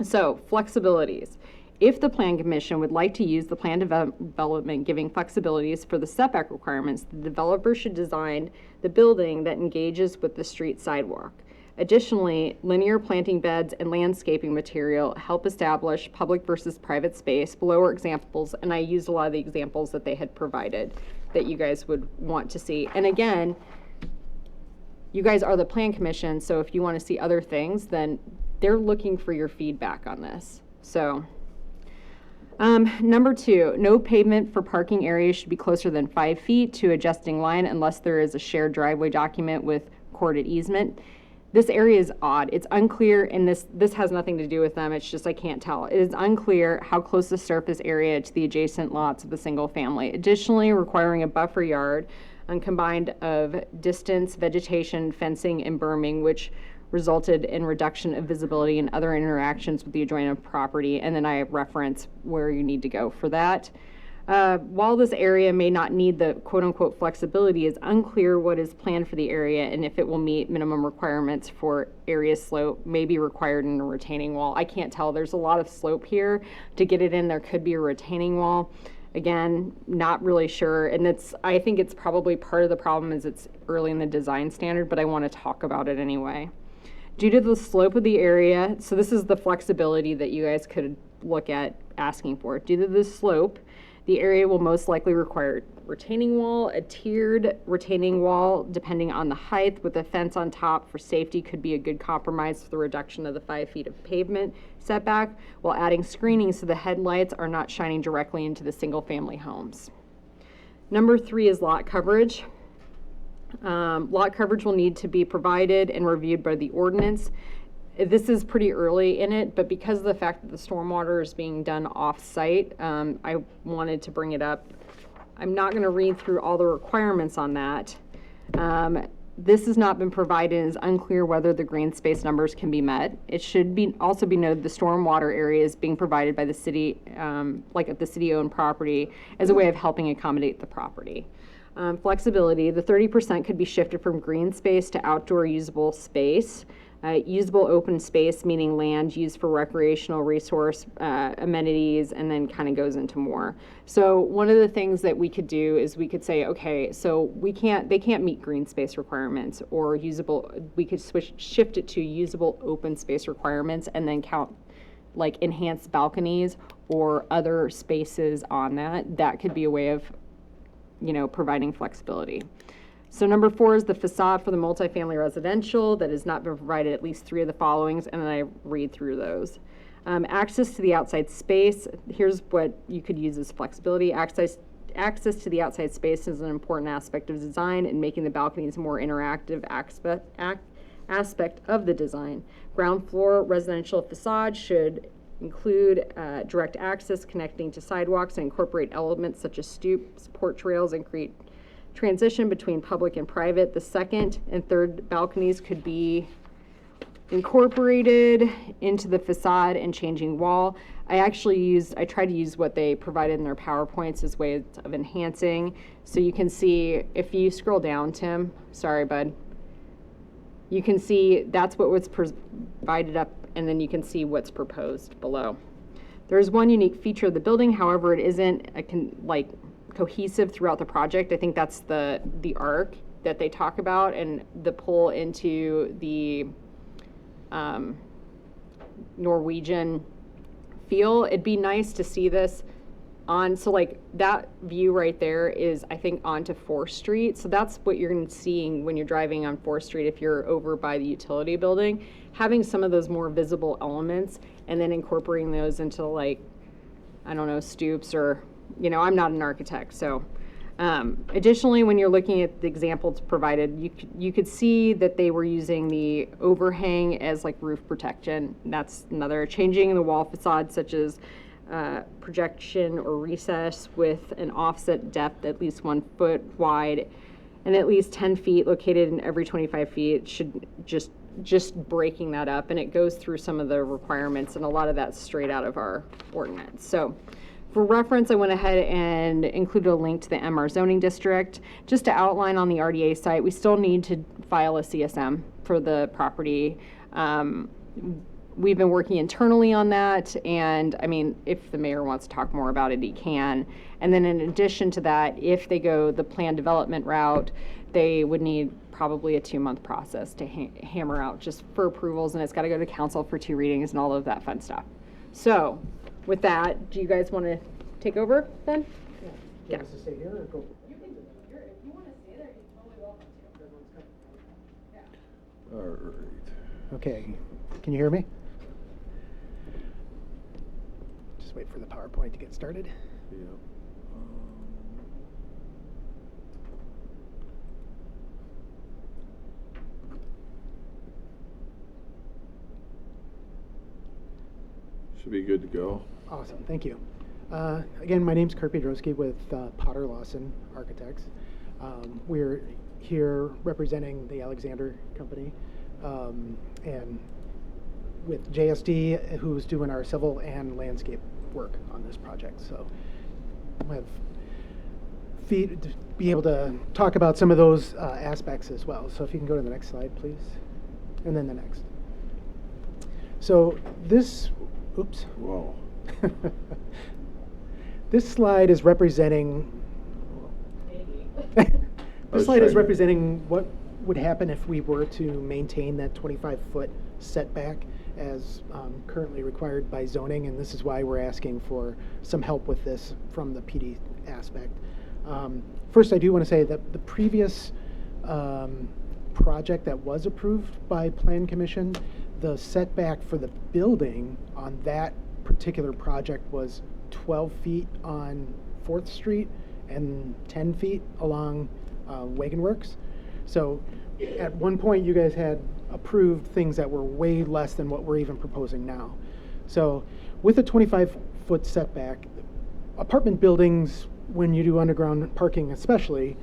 So, flexibilities. If the Plan Commission would like to use the plan development giving flexibilities for the setback requirements, the developer should design the building that engages with the street sidewalk. Additionally, linear planting beds and landscaping material help establish public versus private space. Below are examples, and I used a lot of the examples that they had provided that you guys would want to see. And again, you guys are the Plan Commission, so if you want to see other things, then they're looking for your feedback on this. So, number 2, no pavement for parking areas should be closer than 5 feet to adjusting line unless there is a shared driveway document with recorded easement. This area is odd. It's unclear, and this has nothing to do with them. It's just I can't tell. It is unclear how close the surface area to the adjacent lots of the single family. Additionally, requiring a buffer yard combined of distance, vegetation, fencing, and berming, which resulted in reduction of visibility and other interactions with the adjoining property. And then I reference where you need to go for that. While this area may not need the quote-unquote flexibility, it's unclear what is planned for the area and if it will meet minimum requirements for area slope may be required in a retaining wall. I can't tell. There's a lot of slope here. To get it in, there could be a retaining wall. Again, not really sure. And I think it's probably part of the problem is it's early in the design standard, but I want to talk about it anyway. Due to the slope of the area, so this is the flexibility that you guys could look at asking for. Due to the slope, The area will most likely require retaining wall, a tiered retaining wall, depending on the height, with a fence on top for safety could be a good compromise for the reduction of the 5 feet of pavement setback, while adding screening so the headlights are not shining directly into the single-family homes. Number 3 is lot coverage. Lot coverage will need to be provided and reviewed by the ordinance. This is pretty early in it, but because of the fact that the stormwater is being done off-site, I wanted to bring it up. I'm not going to read through all the requirements on that. This has not been provided and is unclear whether the green space numbers can be met. It should also be noted the stormwater area is being provided by the city, like at the city-owned property, as a way of helping accommodate the property. Flexibility, the 30% could be shifted from green space to outdoor usable space. Usable open space, meaning land used for recreational resource amenities, and then kind of goes into more. So one of the things that we could do is we could say, okay, so they can't meet green space requirements or usable, we could shift it to usable open space requirements and then count like enhanced balconies or other spaces on that. That could be a way of, providing flexibility. So number 4 is the facade for the multifamily residential that has not been provided at least 3 of the followings, and then I read through those. Access to the outside space, here's what you could use as flexibility. Access to the outside space is an important aspect of design and making the balconies a more interactive aspect of the design. Ground floor residential facade should include direct access connecting to sidewalks and incorporate elements such as stoops, porch rails, and create transition between public and private. The second and third balconies could be incorporated into the facade and changing wall. I tried to use what they provided in their PowerPoints as ways of enhancing. So you can see, if you scroll down, Tim, sorry, bud, you can see that's what was provided up, and then you can see what's proposed below. There's one unique feature of the building, however, it isn't cohesive throughout the project. I think that's the arc that they talk about and the pull into the Norwegian feel. It'd be nice to see this on, so like that view right there is, I think, onto 4th Street. So that's what you're seeing when you're driving on 4th Street if you're over by the utility building. Having some of those more visible elements and then incorporating those into, like, I don't know, stoops or, I'm not an architect, so. Additionally, when you're looking at the examples provided, you could see that they were using the overhang as like roof protection. That's another. Changing the wall facade, such as projection or recess with an offset depth at least 1 foot wide and at least 10 feet located in every 25 feet should just breaking that up, and it goes through some of the requirements, and a lot of that's straight out of our ordinance. So for reference, I went ahead and included a link to the MR zoning district. Just to outline on the RDA site, we still need to file a CSM for the property. We've been working internally on that, and I mean, if the mayor wants to talk more about it, he can. And then in addition to that, if they go the plan development route, they would need probably a 2-month process to hammer out just for approvals, and it's got to go to council for 2 readings and all of that fun stuff. So with that, do you guys want to take over then? Yeah. To stay here or go? If you want to stay there, you're totally welcome to. All right. Okay, can you hear me? Just wait for the PowerPoint to get started. Yeah. Should be good to go. Awesome, thank you. Again, my name's Kurt Biedrowski with Potter Lawson Architects. We're here representing the Alexander Company and with JSD, who's doing our civil and landscape work on this project. So I have be able to talk about some of those aspects as well. So if you can go to the next slide, please, and then the next. So this, oops. Whoa. This slide is representing. This slide is representing what would happen if we were to maintain that 25-foot setback as currently required by zoning, and this is why we're asking for some help with this from the PD aspect. First, I do want to say that the previous project that was approved by Plan Commission, the setback for the building on that particular project was 12 feet on 4th Street and 10 feet along Wagon Works. So at one point, you guys had approved things that were way less than what we're even proposing now. So with a 25-foot setback, apartment buildings, when you do underground parking especially,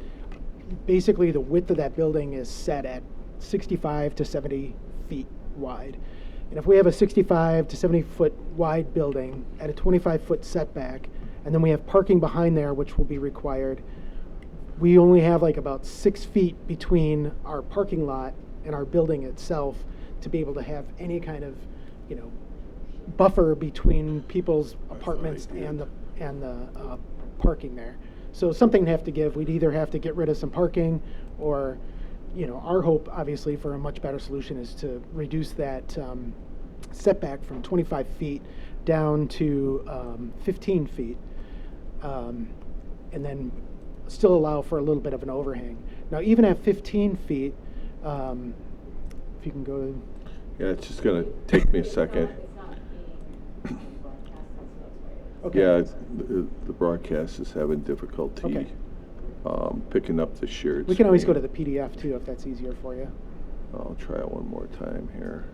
basically the width of that building is set at 65 to 70 feet wide. And if we have a 65 to 70 foot wide building at a 25-foot setback, and then we have parking behind there, which will be required, we only have like about 6 feet between our parking lot and our building itself to be able to have any kind of, buffer between people's apartments and the parking there. So something to have to give. We'd either have to get rid of some parking, or, our hope, obviously, for a much better solution is to reduce that setback from 25 feet down to 15 feet, and then still allow for a little bit of an overhang. Now, even at 15 feet, if you can go to... Yeah, it's just going to take me a second. Okay. Yeah, the broadcast is having difficulty Okay. Picking up the shared We can always go screen. to the PDF too, if that's easier for you. I'll try it one more time here.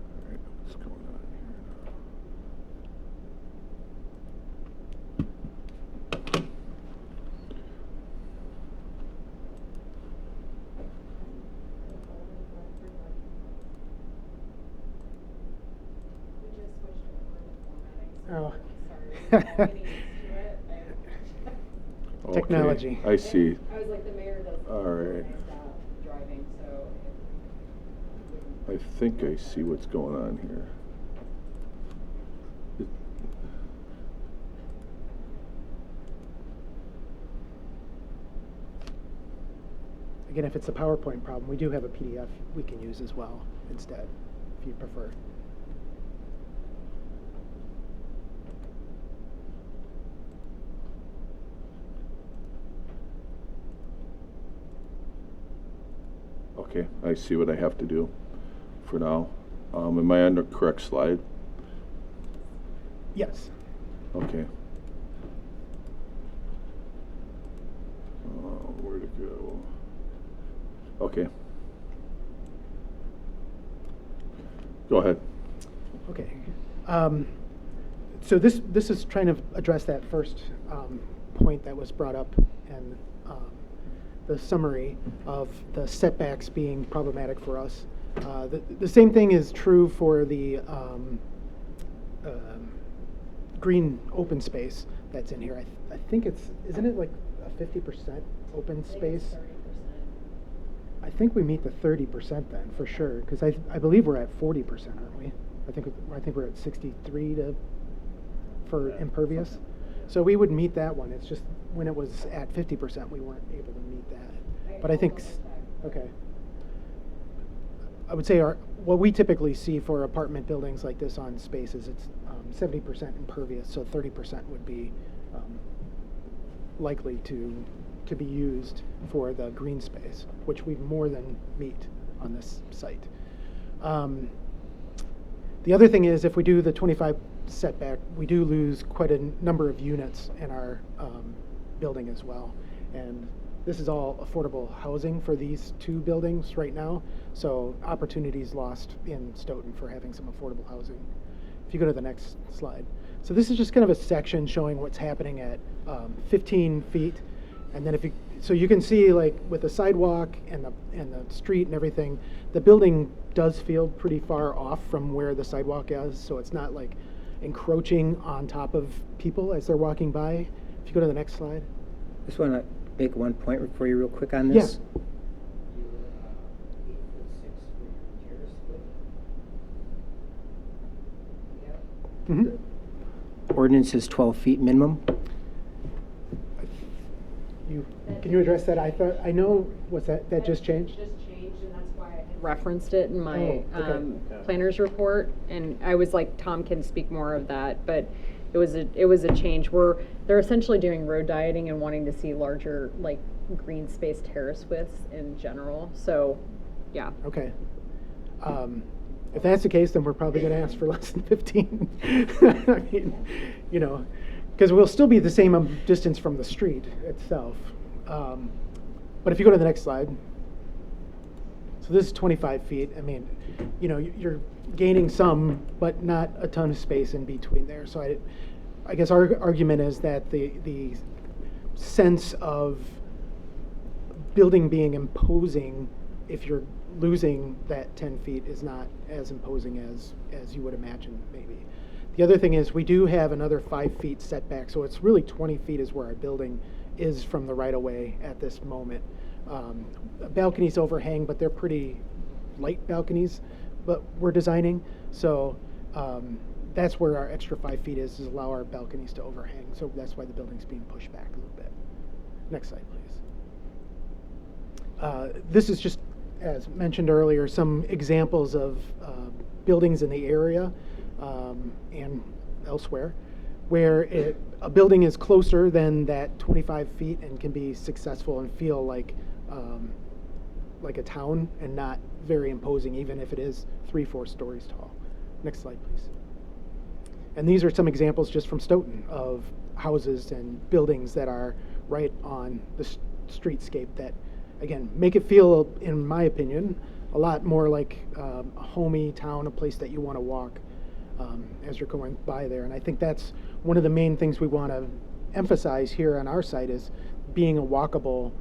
All right, what's going on here now? Oh. Okay, Technology. I see. I was like, the mayor does. All right. Driving, so. I think I see what's going on here. Again, if it's a PowerPoint problem, we do have a PDF we can use as well instead, if you prefer. Okay, I see what I have to do for now. Am I on the correct slide? Yes. Okay. Where to go? Okay. Go ahead. Okay. So this is trying to address that first point that was brought up, and the summary of the setbacks being problematic for us. The same thing is true for the green open space that's in here. I think isn't it like a 50% open space? I think we meet the 30% then, for sure, because I believe we're at 40%, aren't we? I think we're at 63 for impervious. So we would meet that one. It's just when it was at 50%, we weren't able to meet that. But I think, okay. I would say what we typically see for apartment buildings like this on spaces, it's 70% impervious, so 30% would be likely to be used for the green space, which we more than meet on this site. The other thing is, if we do the 25 setback, we do lose quite a number of units in our building as well. And this is all affordable housing for these two buildings right now, so opportunities lost in Stoughton for having some affordable housing. If you go to the next slide. So this is just kind of a section showing what's happening at 15 feet. And then so you can see like with the sidewalk and the street and everything, the building does feel pretty far off from where the sidewalk is, so it's not like encroaching on top of people as they're walking by. If you go to the next slide. Just want to make one point for you real quick on this. Mhm. Ordinance is 12 feet minimum. Can you address that? I know, what's that just changed? Just changed, and that's why I had referenced it in my Oh, okay. planner's report, and I was like, Tom can speak more of that, but it was a change. They're essentially doing road dieting and wanting to see larger, like, green space terrace widths in general, so, yeah. Okay. If that's the case, then we're probably going to ask for less than 15. I mean, you know, because we'll still be the same distance from the street itself. But if you go to the next slide, so this is 25 feet. I mean, you know, you're gaining some, but not a ton of space in between there. So I guess our argument is that the sense of building being imposing, if you're losing that 10 feet, is not as imposing as you would imagine maybe. The other thing is we do have another 5 feet setback, so it's really 20 feet is where our building is from the right of way at this moment. Balconies overhang, but they're pretty light balconies, but we're designing. So that's where our extra 5 feet is allow our balconies to overhang. So that's why the building's being pushed back a little bit. Next slide, please. This is just, as mentioned earlier, some examples of buildings in the area and elsewhere where a building is closer than that 25 feet and can be successful and feel like a town and not very imposing, even if it is 3-4 stories tall. Next slide, please. And these are some examples just from Stoughton of houses and buildings that are right on the streetscape that, again, make it feel, in my opinion, a lot more like a homey town, a place that you want to walk as you're going by there. And I think that's one of the main things we want to emphasize here on our site is being a walkable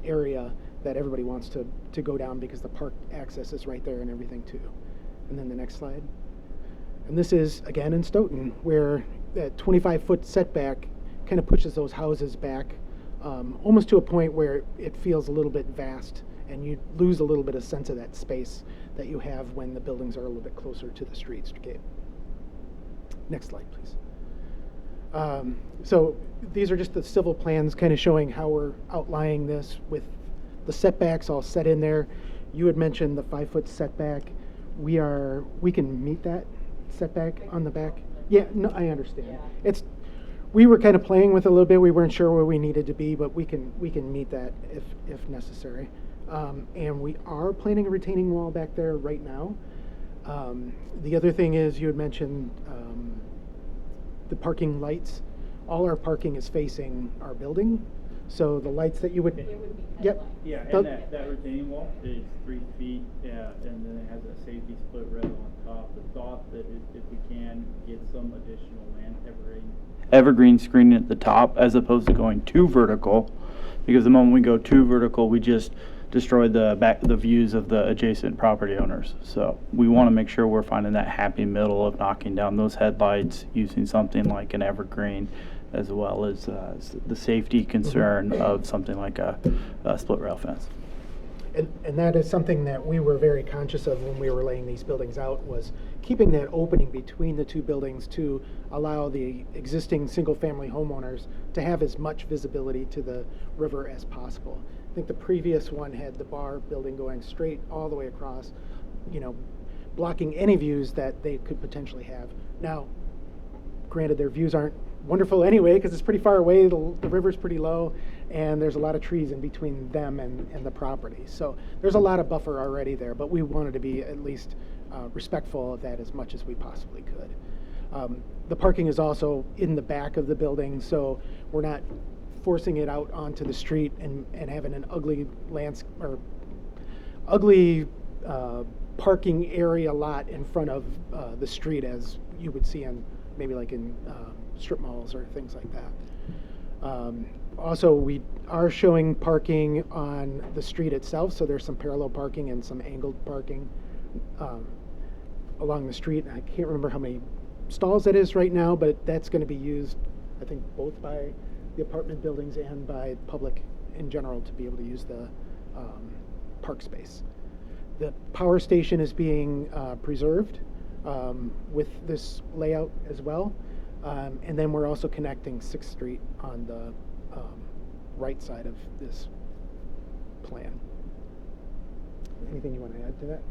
area that everybody wants to go down because the park access is right there and everything too. And then the next slide. And this is, again, in Stoughton, where that 25-foot setback kind of pushes those houses back almost to a point where it feels a little bit vast and you lose a little bit of sense of that space that you have when the buildings are a little bit closer to the streetscape. Next slide, please. So these are just the civil plans kind of showing how we're outlining this with the setbacks all set in there. You had mentioned the 5-foot setback. We can meet that setback on the back. Yeah, no, I understand. Yeah. We were kind of playing with it a little bit. We weren't sure where we needed to be, but we can meet that if necessary. And we are planning a retaining wall back there right now. The other thing is you had mentioned the parking lights. All our parking is facing our building, so the lights that you would. It would be Yep. Yeah, and that retaining wall is 3 feet, and then it has a safety split rail on top. The thought that if we can get some additional land evergreen screening at the top as opposed to going too vertical, because the moment we go too vertical, we just destroy the views of the adjacent property owners. So we want to make sure we're finding that happy middle of knocking down those headlights using something like an evergreen, as well as the safety concern of something like a split rail fence. And that is something that we were very conscious of when we were laying these buildings out, was keeping that opening between the two buildings to allow the existing single-family homeowners to have as much visibility to the river as possible. I think the previous one had the bar building going straight all the way across, blocking any views that they could potentially have. Now, granted, their views aren't wonderful anyway because it's pretty far away, the river's pretty low, and there's a lot of trees in between them and the property. So there's a lot of buffer already there, but we wanted to be at least respectful of that as much as we possibly could. The parking is also in the back of the building, so we're not forcing it out onto the street and having an ugly parking area lot in front of the street as you would see on maybe like in strip malls or things like that. Also, we are showing parking on the street itself, so there's some parallel parking and some angled parking along the street. I can't remember how many stalls that is right now, but that's going to be used, I think, both by the apartment buildings and by public in general to be able to use the park space. The power station is being preserved with this layout as well. And then we're also connecting 6th Street on the right side of this plan. Anything you want to add to that?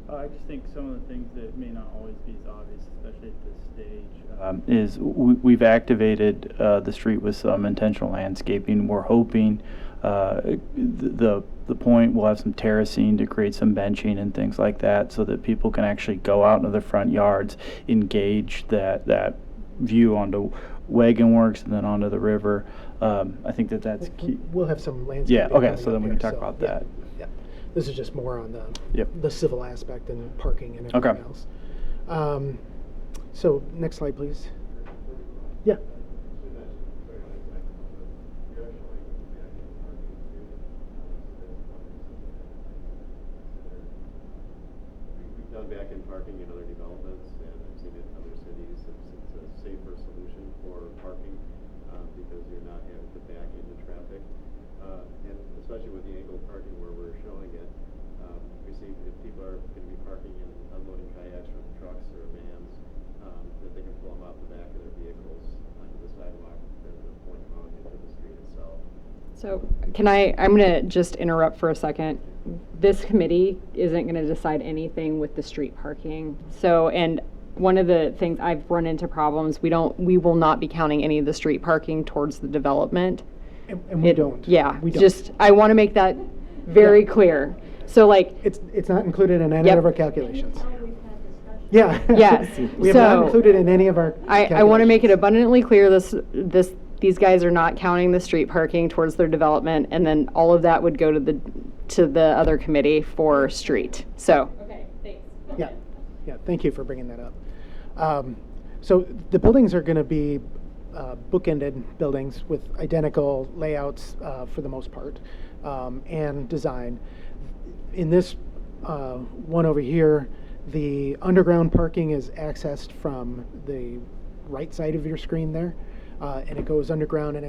I just think some of the things that may not always be as obvious, especially at this stage, is we've activated the street with some intentional landscaping. We're hoping the point we'll have some terracing to create some benching and things like that, so that people can actually go out into the front yards, engage that view onto Wagon Works and then onto the river. I think that's key. We'll have some landscaping. Yeah. Okay. coming So then up we here, can talk about yeah, that. Yeah. This is just more on Yep. the civil aspect and parking and everything else. So next slide, please. Yeah. We've done back-end parking in other developments, and I've seen it in other cities. It's a safer solution for parking because you're not having to back into traffic. And especially with the angled parking where we're showing it, we see if people are going to be parking and unloading kayaks from trucks or vans, that they can pull them out the back of their vehicles onto the sidewalk rather than pulling them out into the street itself. So I'm going to just interrupt for a second. This committee isn't going to decide anything with the street parking. So, and one of the things I've run into problems, we will not be counting any of the street parking towards the development. And we don't. Yeah, we don't. just, I want to make that very clear. So like. It's not included in any Yep. of our calculations. Yeah. Yes. We have not So, included in any of our I want to make it abundantly clear these guys are not counting the street parking towards their development, and then all of that would go to the other committee for street. So. Okay, thanks. Yeah, yeah, thank you for bringing that up. So the buildings are going to be bookended buildings with identical layouts for the most part, and design. In this one over here, the underground parking is accessed from the right side of your screen there, and it goes underground, and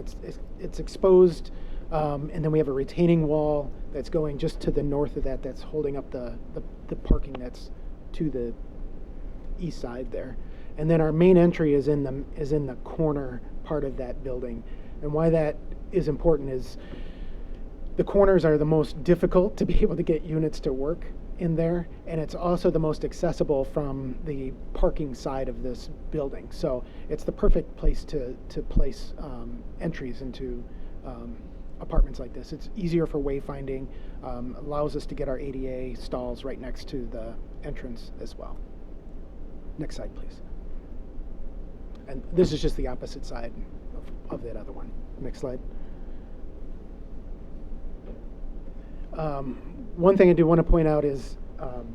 it's exposed, and then we have a retaining wall that's going just to the north of that, that's holding up the parking that's to the east side there. And then our main entry is in the corner part of that building. And why that is important is the corners are the most difficult to be able to get units to work in there, and it's also the most accessible from the parking side of this building. So it's the perfect place to place entries into apartments like this. It's easier for wayfinding, allows us to get our ADA stalls right next to the entrance as well. Next slide, please. And this is just the opposite side of that other one. Next slide. One thing I do want to point out is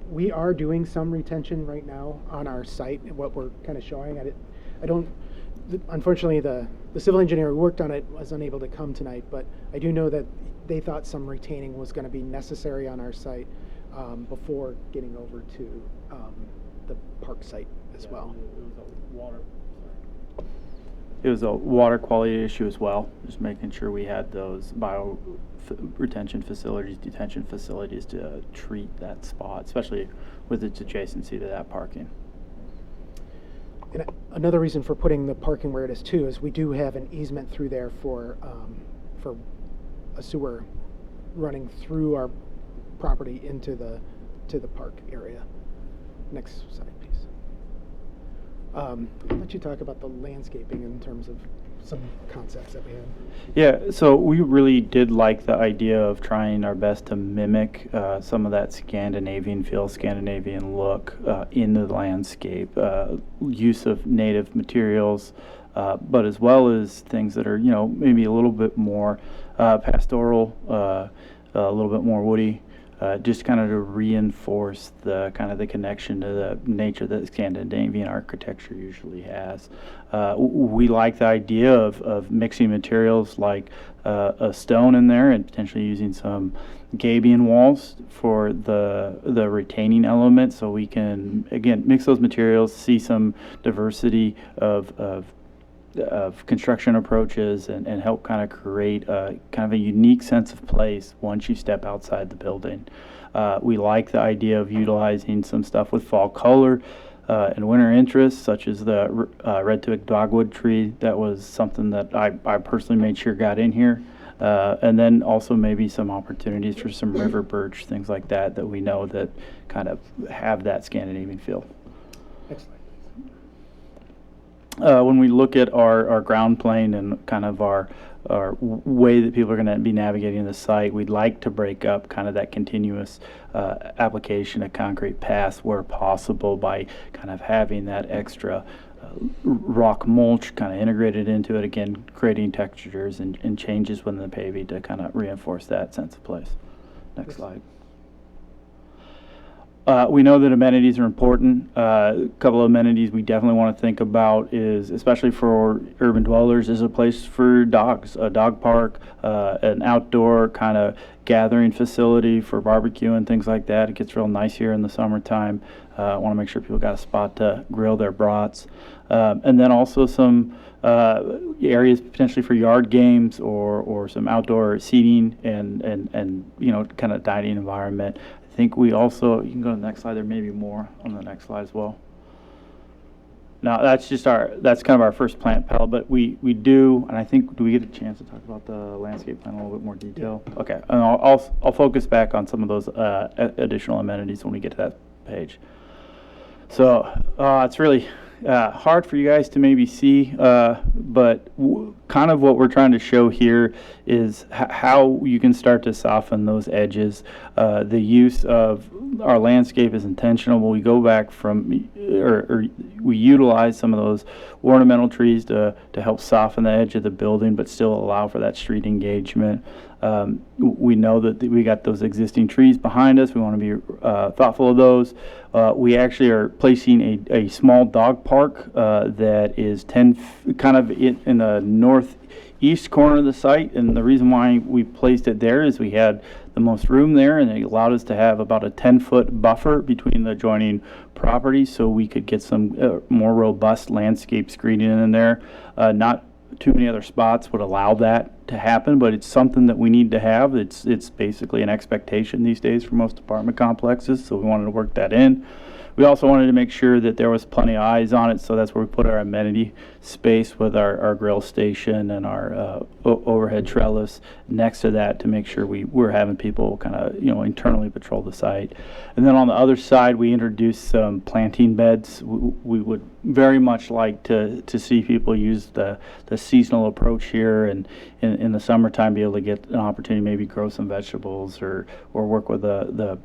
we are doing some retention right now on our site. What we're kind of showing, unfortunately, the civil engineer who worked on it was unable to come tonight, but I do know that they thought some retaining was going to be necessary on our site before getting over to the park site as well. It was a water quality issue as well, just making sure we had those retention facilities, detention facilities to treat that spot, especially with its adjacency to that parking. And another reason for putting the parking where it is too is we do have an easement through there for a sewer running through our property into the park area. Next slide, please. I'll let you talk about the landscaping in terms of some concepts that we had. Yeah, so we really did like the idea of trying our best to mimic some of that Scandinavian feel, Scandinavian look in the landscape, use of native materials, but as well as things that are, maybe a little bit more pastoral, a little bit more woody. just kind of to reinforce the kind of the connection to the nature that Scandinavian architecture usually has. We like the idea of mixing materials like a stone in there and potentially using some gabion walls for the retaining element, so we can again mix those materials, see some diversity of construction approaches, and help kind of create a kind of a unique sense of place once you step outside the building. We like the idea of utilizing some stuff with fall color and winter interest, such as the red-twigged dogwood tree. That was something that I personally made sure got in here. And then also maybe some opportunities for some river birch, things like that, that we know that kind of have that Scandinavian feel. Excellent. When we look at our ground plane and kind of our way that people are going to be navigating the site, we'd like to break up kind of that continuous application of concrete paths where possible by kind of having that extra rock mulch kind of integrated into it, again creating textures and changes within the paving to kind of reinforce that sense of place. Next slide. We know that amenities are important. A couple of amenities we definitely want to think about is, especially for urban dwellers, is a place for dogs, a dog park, an outdoor kind of gathering facility for barbecue and things like that. It gets real nice here in the summertime. I want to make sure people got a spot to grill their brats. And then also some areas potentially for yard games or some outdoor seating and you know, kind of dining environment. I think we also, you can go to the next slide, there may be more on the next slide as well. Now that's just that's kind of our first plant palette, but we do, and I think, do we get a chance to talk about the landscape plan in a little bit more detail? Okay, and I'll focus back on some of those additional amenities when we get to that page. So it's really hard for you guys to maybe see, but kind of what we're trying to show here is how you can start to soften those edges. The use of our landscape is intentional. When we go back from, or we utilize some of those ornamental trees to help soften the edge of the building, but still allow for that street engagement. We know that we got those existing trees behind us. We want to be thoughtful of those. We actually are placing a small dog park that is kind of in the northeast corner of the site. And the reason why we placed it there is we had the most room there, and it allowed us to have about a 10-foot buffer between the adjoining properties, so we could get some more robust landscape screening in there. Not too many other spots would allow that to happen, but it's something that we need to have. It's basically an expectation these days for most apartment complexes, so we wanted to work that in. We also wanted to make sure that there was plenty of eyes on it, so that's where we put our amenity space with our grill station and our overhead trellis next to that to make sure we're having people kind of, you know, internally patrol the site. And then on the other side, we introduced some planting beds. We would very much like to see people use the seasonal approach here, and in the summertime be able to get an opportunity to maybe grow some vegetables or work with the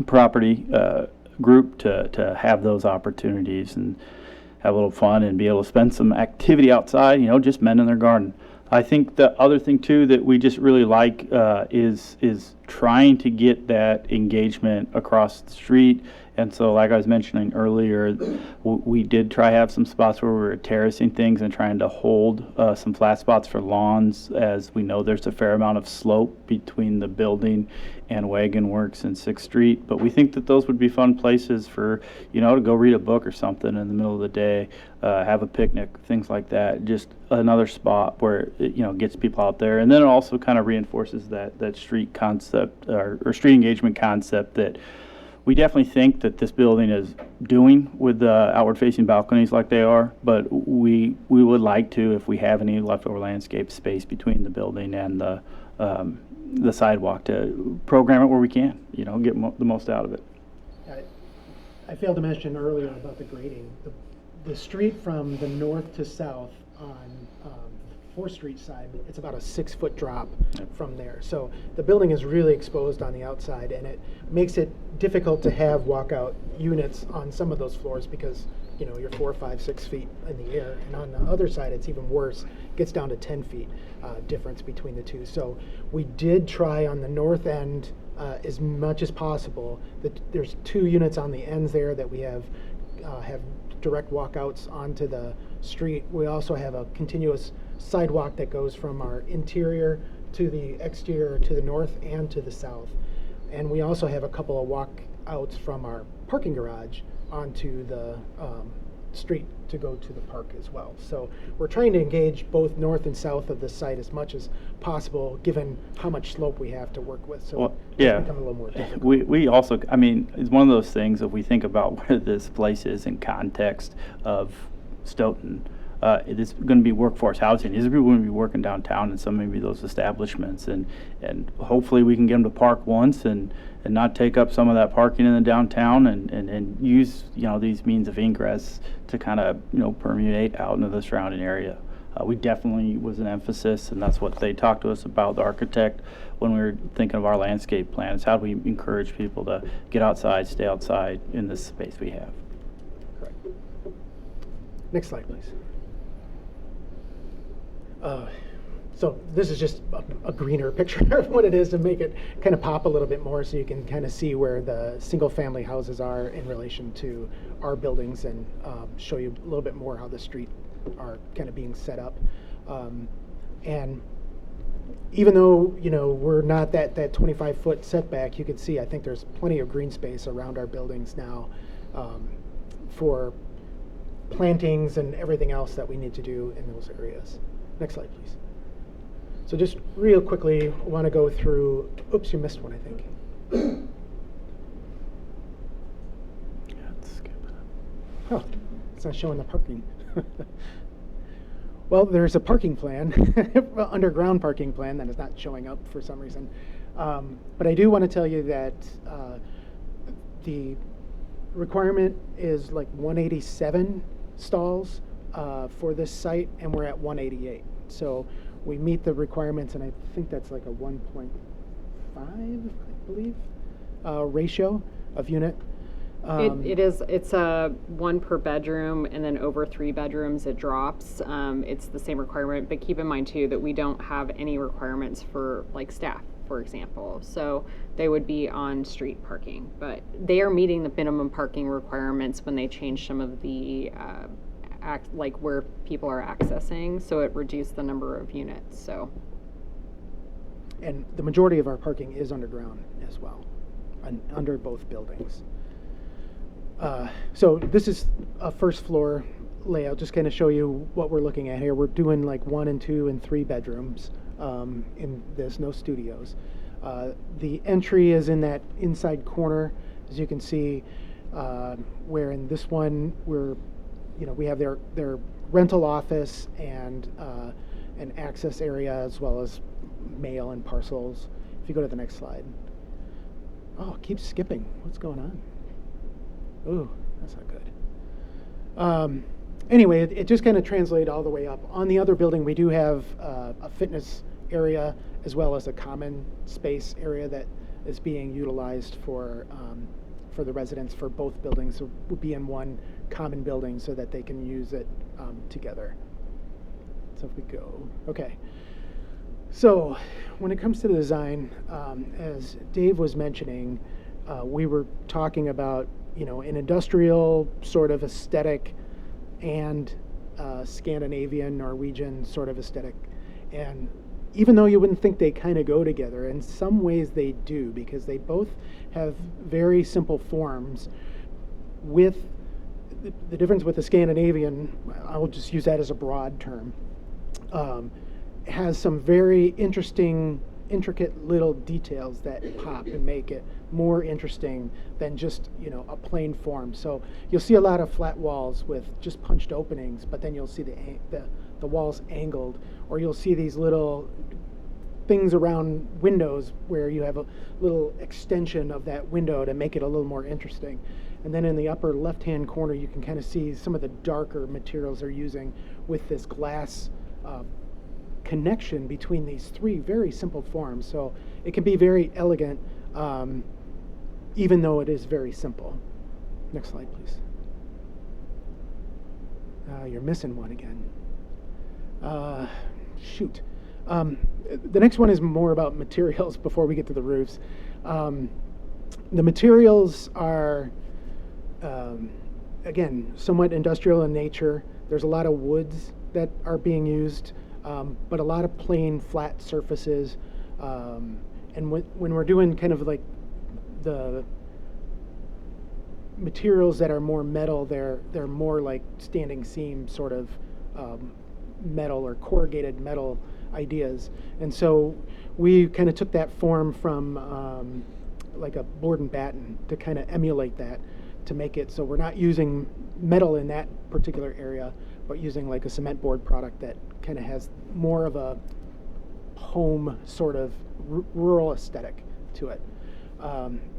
property group to have those opportunities and have a little fun and be able to spend some activity outside, you know, just mending their garden. I think the other thing too that we just really like is trying to get that engagement across the street. And so, like I was mentioning earlier, we did try to have some spots where we were terracing things and trying to hold some flat spots for lawns, as we know there's a fair amount of slope between the building and Wagon Works and 6th Street. But we think that those would be fun places for, you know, to go read a book or something in the middle of the day, have a picnic, things like that. Just another spot where it, you know, gets people out there. And then it also kind of reinforces that street concept or street engagement concept that we definitely think that this building is doing with the outward-facing balconies like they are, but we would like to, if we have any leftover landscape space between the building and the sidewalk, to program it where we can, you know, get the most out of it. I failed to mention earlier about the grading. The street from the north to south on 4th Street side, it's about a 6-foot drop from there. So the building is really exposed on the outside, and it makes it difficult to have walkout units on some of those floors because, you know, you're 4, 5, 6 feet in the air. And on the other side, it's even worse. It gets down to 10 feet difference between the two. So we did try on the north end as much as possible. There's 2 units on the ends there that we have direct walkouts onto the street. We also have a continuous sidewalk that goes from our interior to the exterior to the north and to the south. And we also have a couple of walkouts from our parking garage onto the street to go to the park as well. So we're trying to engage both north and south of the site as much as possible, given how much slope we have to work with. So Well, it's yeah. become a little more difficult. We also, I mean, it's one of those things, if we think about where this place is in context of Stoughton, it is going to be workforce housing. These people are going to be working downtown in some maybe those establishments, and hopefully we can get them to park once and not take up some of that parking in the downtown, and use, you know, these means of ingress to kind of, you know, permeate out into the surrounding area. We definitely was an emphasis, and that's what they talked to us about, the architect, when we were thinking of our landscape plans. How do we encourage people to get outside, stay outside in this space we have? Correct. Next slide, please. So this is just a greener picture of what it is to make it kind of pop a little bit more, so you can kind of see where the single-family houses are in relation to our buildings, and show you a little bit more how the street are kind of being set up. And even though, you know, we're not that 25-foot setback, you can see I think there's plenty of green space around our buildings now for plantings and everything else that we need to do in those areas. Next slide, please. So just real quickly, I want to go through, oops, you missed one, I think. Huh, it's not showing the parking. Well, there's a parking plan, underground parking plan, that is not showing up for some reason. But I do want to tell you that the requirement is like 187 stalls for this site, and we're at 188. So we meet the requirements, and I think that's like a 1.5, I believe, ratio of unit. It's a 1 per bedroom, and then over 3 bedrooms it drops. It's the same requirement, but keep in mind too that we don't have any requirements for like staff, for example. So they would be on street parking, but they are meeting the minimum parking requirements when they change some of the like where people are accessing, so it reduced the number of units. So, and the majority of our parking is underground as well, and under both buildings. So this is a first floor layout, just kind of show you what we're looking at here. We're doing like 1 and 2 and 3 bedrooms in this, no studios. The entry is in that inside corner, as you can see, where in this one we have their rental office and an access area, as well as mail and parcels. If you go to the next slide. Oh, it keeps skipping. What's going on? Ooh, that's not good. Anyway, it just kind of translated all the way up. On the other building, we do have a fitness area as well as a common space area that is being utilized for the residents for both buildings. So we'll be in one common building so that they can use it together. So if we go, okay. So when it comes to the design, as Dave was mentioning, we were talking about, you know, an industrial sort of aesthetic and Scandinavian, Norwegian sort of aesthetic. And even though you wouldn't think they kind of go together, in some ways they do, because they both have very simple forms. With the difference with the Scandinavian, I'll just use that as a broad term, has some very intricate little details that pop and make it more interesting than just, you know, a plain form. So you'll see a lot of flat walls with just punched openings, but then you'll see the walls angled, or you'll see these little things around windows where you have a little extension of that window to make it a little more interesting. And then in the upper left-hand corner, you can kind of see some of the darker materials they're using with this glass connection between these three very simple forms. So it can be very elegant, even though it is very simple. Next slide, please. You're missing one again. Shoot. The next one is more about materials before we get to the roofs. The materials are, again, somewhat industrial in nature. There's a lot of woods that are being used, but a lot of plain, flat surfaces. And when we're doing kind of like the materials that are more metal, they're more like standing seam sort of metal or corrugated metal ideas. And so we kind of took that form from like a board and batten to kind of emulate that, to make it so we're not using metal in that particular area, but using like a cement board product that kind of has more of a home sort of rural aesthetic to it.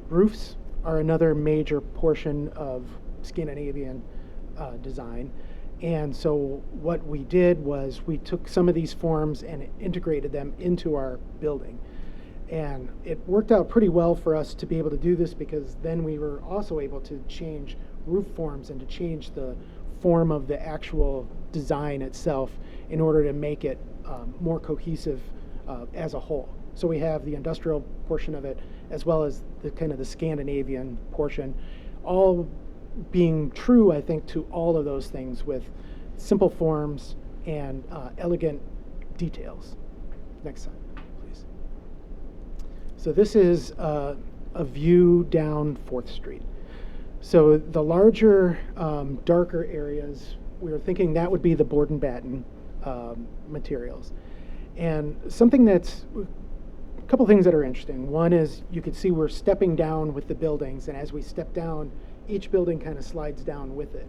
Roofs are another major portion of Scandinavian design. And so what we did was we took some of these forms and integrated them into our building. And it worked out pretty well for us to be able to do this, because then we were also able to change roof forms and to change the form of the actual design itself in order to make it more cohesive as a whole. So we have the industrial portion of it as well as the kind of the Scandinavian portion, all being true, I think, to all of those things with simple forms and elegant details. Next slide, please. So this is a view down 4th Street. So the larger, darker areas, we were thinking that would be the board and batten materials. And something that's, a couple things that are interesting. One is you could see we're stepping down with the buildings, and as we step down, each building kind of slides down with it.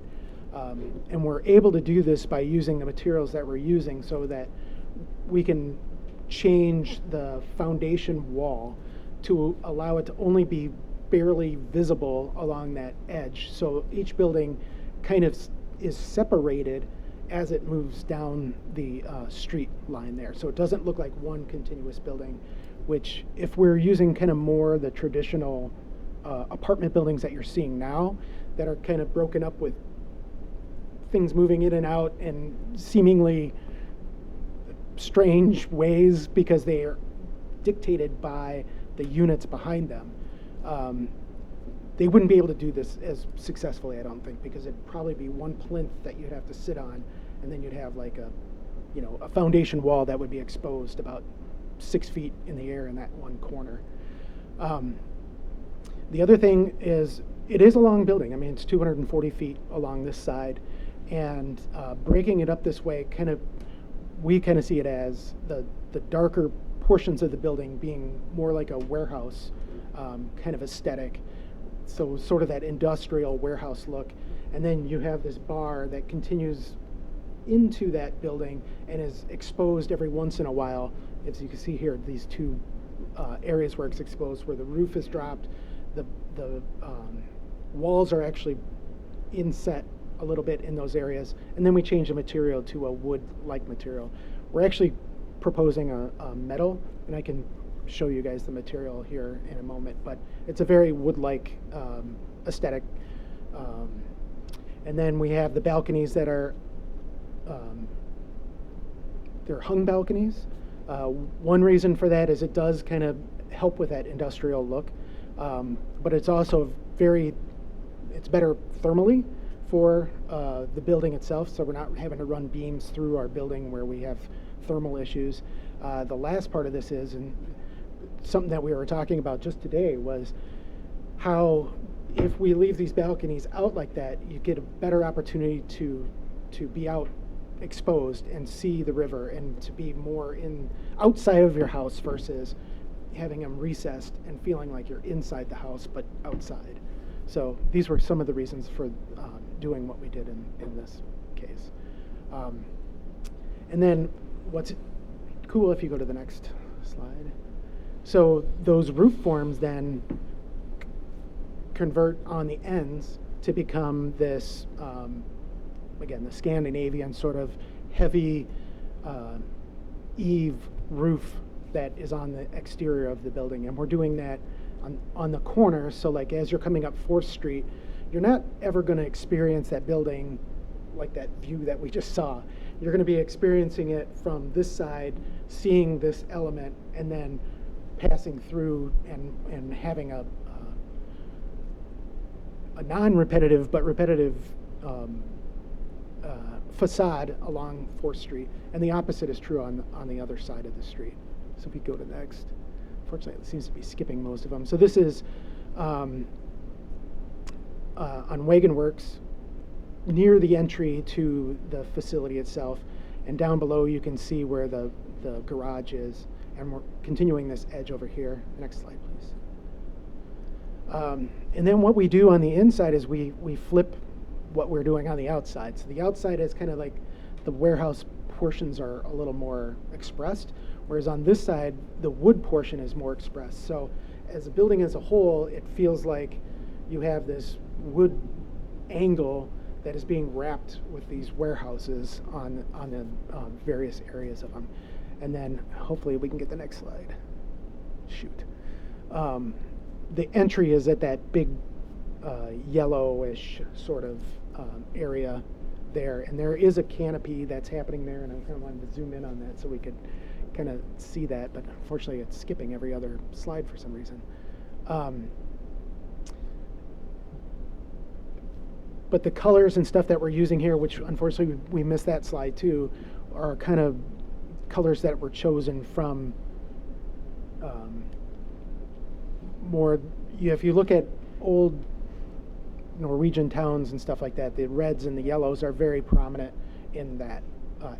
And we're able to do this by using the materials that we're using so that we can change the foundation wall to allow it to only be barely visible along that edge. So each building kind of is separated as it moves down the street line there. So it doesn't look like one continuous building, which if we're using kind of more the traditional apartment buildings that you're seeing now that are kind of broken up with things moving in and out in seemingly strange ways because they are dictated by the units behind them. They wouldn't be able to do this as successfully, I don't think, because it'd probably be one plinth that you'd have to sit on, and then you'd have like a foundation wall that would be exposed about 6 feet in the air in that one corner. The other thing is, it is a long building. I mean, it's 240 feet along this side, and breaking it up this way, we kind of see it as the darker portions of the building being more like a warehouse kind of aesthetic. So sort of that industrial warehouse look. And then you have this bar that continues into that building and is exposed every once in a while. As you can see here, these two areas where it's exposed, where the roof is dropped, the walls are actually inset a little bit in those areas, and then we change the material to a wood-like material. We're actually proposing a metal, and I can show you guys the material here in a moment, but it's a very wood-like aesthetic. And then we have the balconies that are they're hung balconies. One reason for that is it does kind of help with that industrial look, but it's also it's better thermally for the building itself, so we're not having to run beams through our building where we have thermal issues. The last part of this is, and something that we were talking about just today, was how if we leave these balconies out like that, you get a better opportunity to be out exposed and see the river, and to be more outside of your house versus having them recessed and feeling like you're inside the house but outside. So these were some of the reasons for doing what we did in this case. And then what's cool, if you go to the next slide, so those roof forms then convert on the ends to become this, again, the Scandinavian sort of heavy eave roof that is on the exterior of the building. And we're doing that on the corner, so like as you're coming up 4th Street, you're not ever going to experience that building like that view that we just saw. You're going to be experiencing it from this side, seeing this element, and then passing through and having a non-repetitive but repetitive facade along 4th Street. And the opposite is true on the other side of the street. So if we go to next. Unfortunately, it seems to be skipping most of them. So this is on Wagon Works, near the entry to the facility itself. And down below, you can see where the garage is. And we're continuing this edge over here. Next slide, please. And then what we do on the inside is we flip what we're doing on the outside. So the outside is kind of like the warehouse portions are a little more expressed, whereas on this side, the wood portion is more expressed. So as a building as a whole, it feels like you have this wood angle that is being wrapped with these warehouses on the various areas of them. And then hopefully we can get the next slide. Shoot. The entry is at that big yellowish sort of area there. And there is a canopy that's happening there, and I kind of wanted to zoom in on that so we could kind of see that, but unfortunately it's skipping every other slide for some reason. But the colors and stuff that we're using here, which unfortunately we missed that slide too, are kind of colors that were chosen from more, if you look at old Norwegian towns and stuff like that, the reds and the yellows are very prominent in that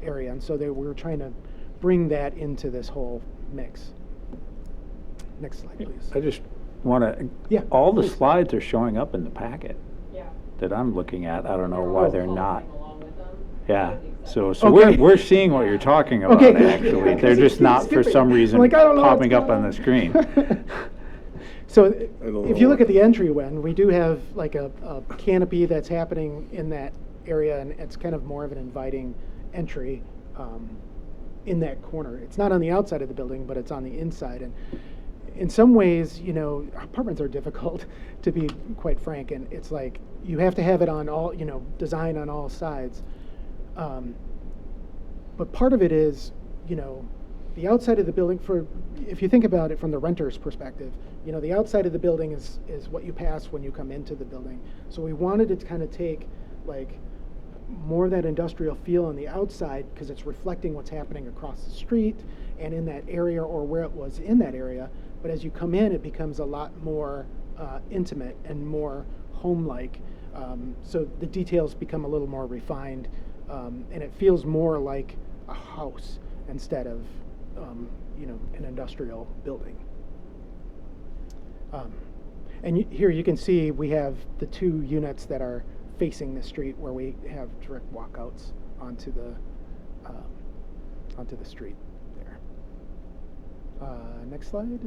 area. And so we were trying to bring that into this whole mix. Next slide, please. I just want to, Yeah, all the please. slides are showing up in the packet that I'm looking at. I don't know why they're not. Yeah, so Okay. we're seeing what you're talking about, Okay, good. actually. Yeah, They're 'cause just it's not for skipping. some reason I'm like, I don't know what's popping up going on the screen. So don't if you know. look at the entryway, we do have like a canopy that's happening in that area, and it's kind of more of an inviting entry in that corner. It's not on the outside of the building, but it's on the inside. And in some ways, you know, apartments are difficult, to be quite frank, and it's like you have to have it on all, design on all sides. But part of it is, the outside of the building, if you think about it from the renter's perspective, the outside of the building is what you pass when you come into the building. So we wanted to kind of take like more of that industrial feel on the outside because it's reflecting what's happening across the street and in that area or where it was in that area. But as you come in, it becomes a lot more intimate and more home-like. So the details become a little more refined, and it feels more like a house instead of an industrial building. And here you can see we have the 2 units that are facing the street where we have direct walkouts onto the street there. Next slide.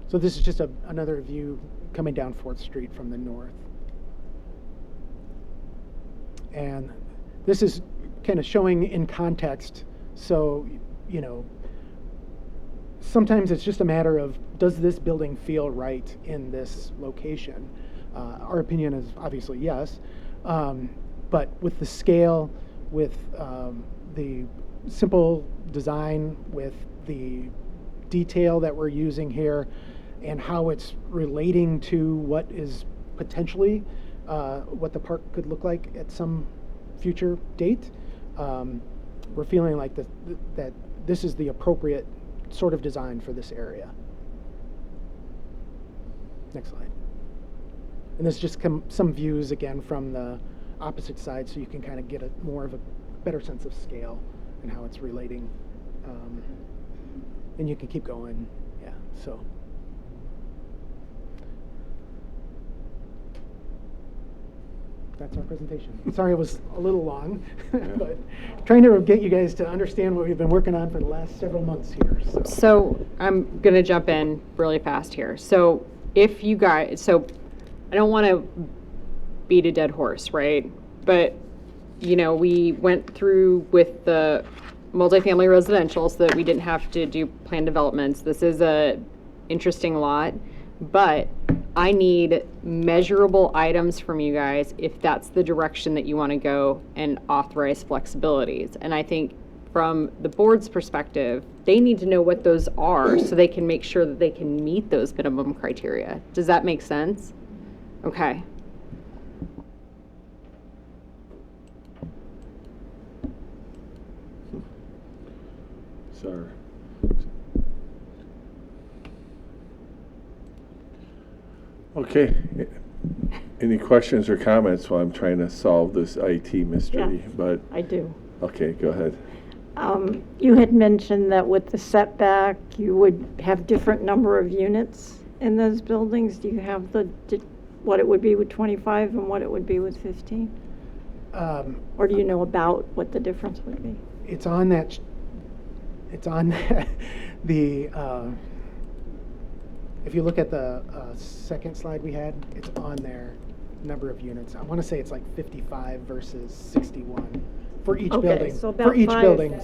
So this is just another view coming down 4th Street from the north. And this is kind of showing in context. So, sometimes it's just a matter of, does this building feel right in this location? Our opinion is obviously yes. But with the scale, with the simple design, with the detail that we're using here, and how it's relating to what is potentially what the park could look like at some future date, we're feeling like that this is the appropriate sort of design for this area. Next slide. And this is just some views again from the opposite side, so you can kind of get more of a better sense of scale and how it's relating. And you can keep going. Yeah, so. That's our presentation. Sorry it was a little long, but trying to get you guys to understand what we've been working on for the last several months here. So I'm going to jump in really fast here. So if you guys, I don't want to beat a dead horse, right? But, we went through with the multifamily residential so that we didn't have to do planned developments. This is a interesting lot, but I need measurable items from you guys if that's the direction that you want to go and authorize flexibilities. And I think from the board's perspective, they need to know what those are so they can make sure that they can meet those minimum criteria. Does that make sense? Okay. Sorry. Okay. Any questions or comments while I'm trying to solve this IT mystery? Yes, But I do. okay, go ahead. You had mentioned that with the setback, you would have different number of units in those buildings. Do you have what it would be with 25 and what it would be with 15? Or do you know about what the difference would be? It's on that, it's on the, if you look at the second slide we had, it's on there, number of units. I want to say it's like 55 versus 61 for each Okay, building. so about For each 5. building.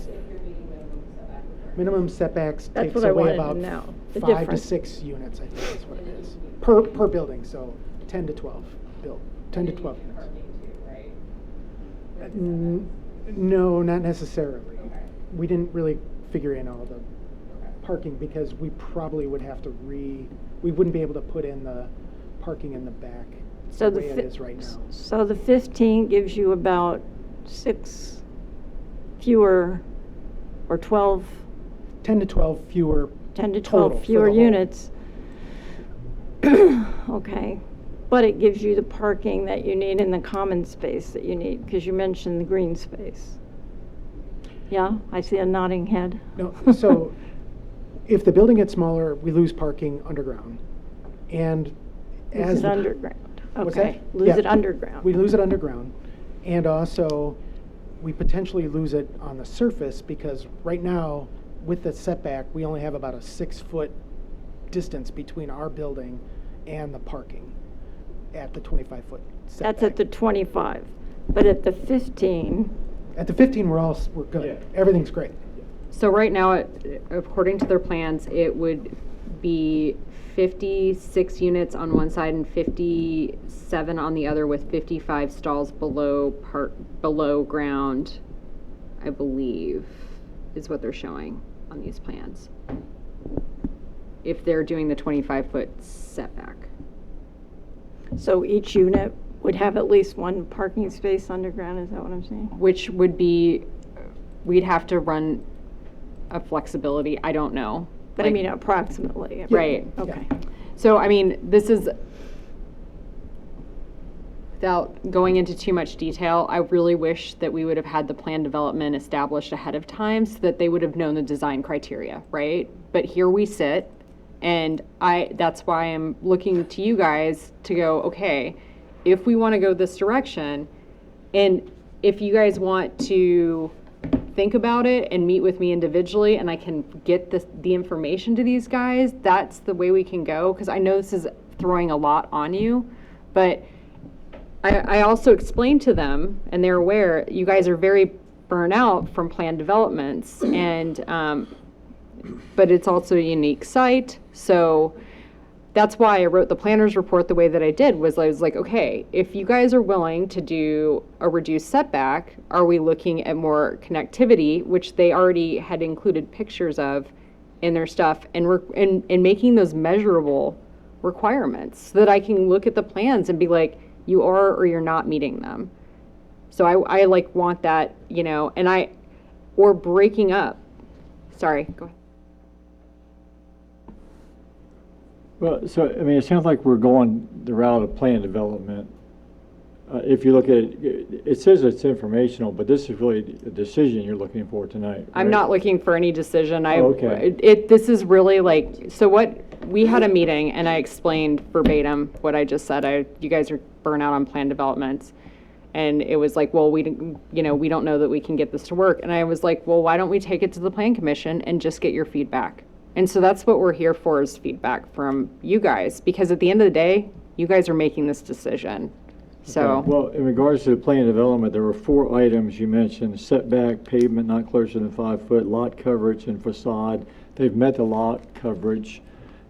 Minimum setbacks That's takes what I away wanted to about know, the 5 to difference. 6 units, I think is what it is. Per building, so 10 to 12 built, 10 to 12 units. No, not necessarily. We didn't really figure in all the parking because we probably would have to we wouldn't be able to put in the parking in the back So the way it is right now. So the 15 gives you about 6 fewer, or 12, 10 to 12 fewer 10 to total 12 for fewer the whole. units. Okay, but it gives you the parking that you need and the common space that you need, because you mentioned the green space. Yeah, I see a nodding head. No, so if the building gets smaller, we lose parking underground. And Lose as it the- underground. What's Okay, that? lose Yeah. it underground. We lose it underground. And also, we potentially lose it on the surface because right now, with the setback, we only have about a 6-foot distance between our building and the parking at the 25-foot setback. That's at the 25, but at the 15, At the 15, we're good. Everything's great. So right now, according to their plans, it would be 56 units on one side and 57 on the other, with 55 stalls below ground, I believe, is what they're showing on these plans. If they're doing the 25-foot setback. so each unit would have at least one parking space underground, is that what I'm saying? Which would be, we'd have to run a flexibility, I don't know. But I Like- mean approximately. Right. Okay. So, I mean, this is, without going into too much detail, I really wish that we would have had the plan development established ahead of time so that they would have known the design criteria, right? But here we sit, and that's why I'm looking to you guys to go, okay, if we want to go this direction, and if you guys want to think about it and meet with me individually and I can get the information to these guys, that's the way we can go, because I know this is throwing a lot on you, but I also explained to them, and they're aware, you guys are very burnt out from planned developments, and but it's also a unique site, so that's why I wrote the planner's report the way that I did, was I was like, okay, if you guys are willing to do a reduced setback, are we looking at more connectivity, which they already had included pictures of in their stuff, and making those measurable requirements so that I can look at the plans and be like, you are or you're not meeting them. So I like want that, or breaking up. Sorry, go ahead. Well, so, I mean, it sounds like we're going the route of plan development. If you look at it, it says it's informational, but this is really a decision you're looking for tonight, I'm right? not looking for any decision. Oh, okay. This is really like, so what, we had a meeting and I explained verbatim what I just said. You guys are burnt out on plan developments. And it was like, well, we don't know that we can get this to work. And I was like, well, why don't we take it to the plan commission and just get your feedback? And so that's what we're here for, is feedback from you guys, because at the end of the day, you guys are making this decision. So, Well, in regards to the plan development, there were 4 items you mentioned: setback, pavement not closer than 5 foot, lot coverage, and facade. They've met the lot coverage.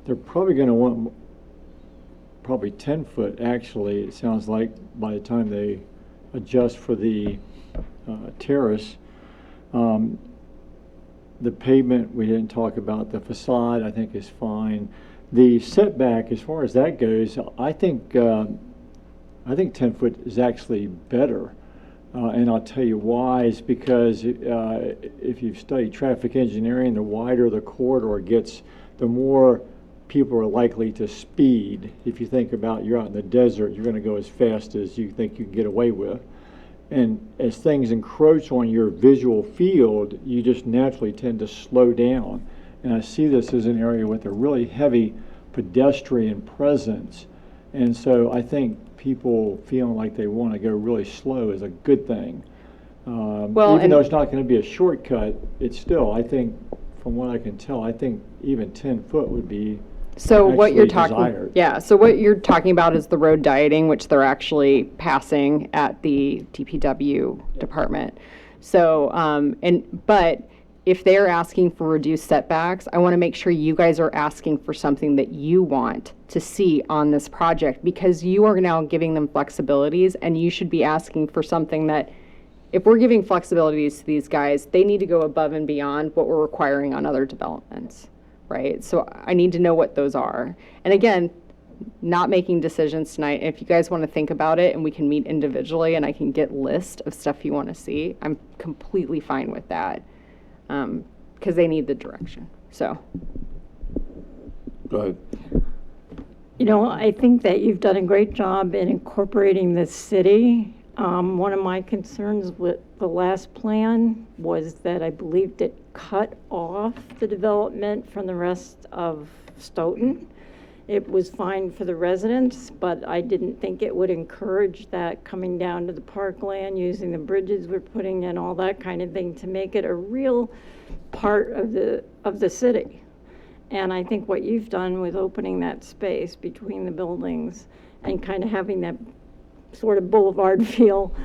They're probably going to want probably 10 foot, actually, it sounds like, by the time they adjust for the terrace. The pavement, we didn't talk about. The facade, I think, is fine. The setback, as far as that goes, I think 10 foot is actually better. And I'll tell you why. Is because if you've studied traffic engineering, the wider the corridor gets, the more people are likely to speed. If you think about you're out in the desert, you're going to go as fast as you think you can get away with. And as things encroach on your visual field, you just naturally tend to slow down. And I see this as an area with a really heavy pedestrian presence. And so I think people feeling like they want to go really slow is a good thing. Even though it's not going to be a shortcut, it's still, I think, from what I can tell, I think even 10 foot would be so what you're talking, desired. yeah, so what you're talking about is the road dieting, which they're actually passing at the DPW department. So, but if they're asking for reduced setbacks, I want to make sure you guys are asking for something that you want to see on this project, because you are now giving them flexibilities, and you should be asking for something that, if we're giving flexibilities to these guys, they need to go above and beyond what we're requiring on other developments, right? So I need to know what those are. And again, not making decisions tonight. If you guys want to think about it and we can meet individually and I can get list of stuff you want to see, I'm completely fine with that, because they need the direction. So. Go ahead. You know, I think that you've done a great job in incorporating the city. One of my concerns with the last plan was that I believed it cut off the development from the rest of Stoughton. It was fine for the residents, but I didn't think it would encourage that coming down to the parkland, using the bridges we're putting in, all that kind of thing, to make it a real part of the city. And I think what you've done with opening that space between the buildings and kind of having that sort of boulevard feel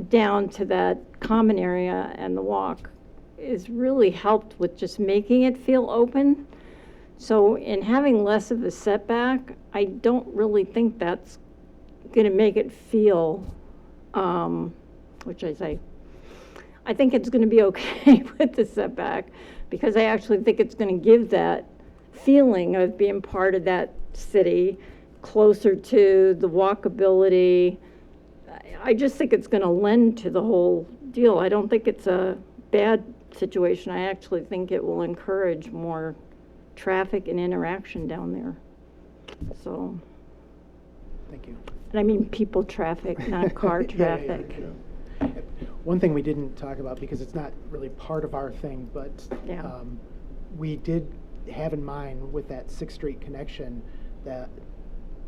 down to that common area and the walk is really helped with just making it feel open. So in having less of a setback, I don't really think that's going to make it feel, which I say, I think it's going to be okay with the setback, because I actually think it's going to give that feeling of being part of that city, closer to the walkability. I just think it's going to lend to the whole deal. I don't think it's a bad situation. I actually think it will encourage more traffic and interaction down there. So. Thank you. And I mean people traffic, not car traffic. Yeah. One thing we didn't talk about, because it's not really part of our thing, but we did have in mind with that 6th Street connection that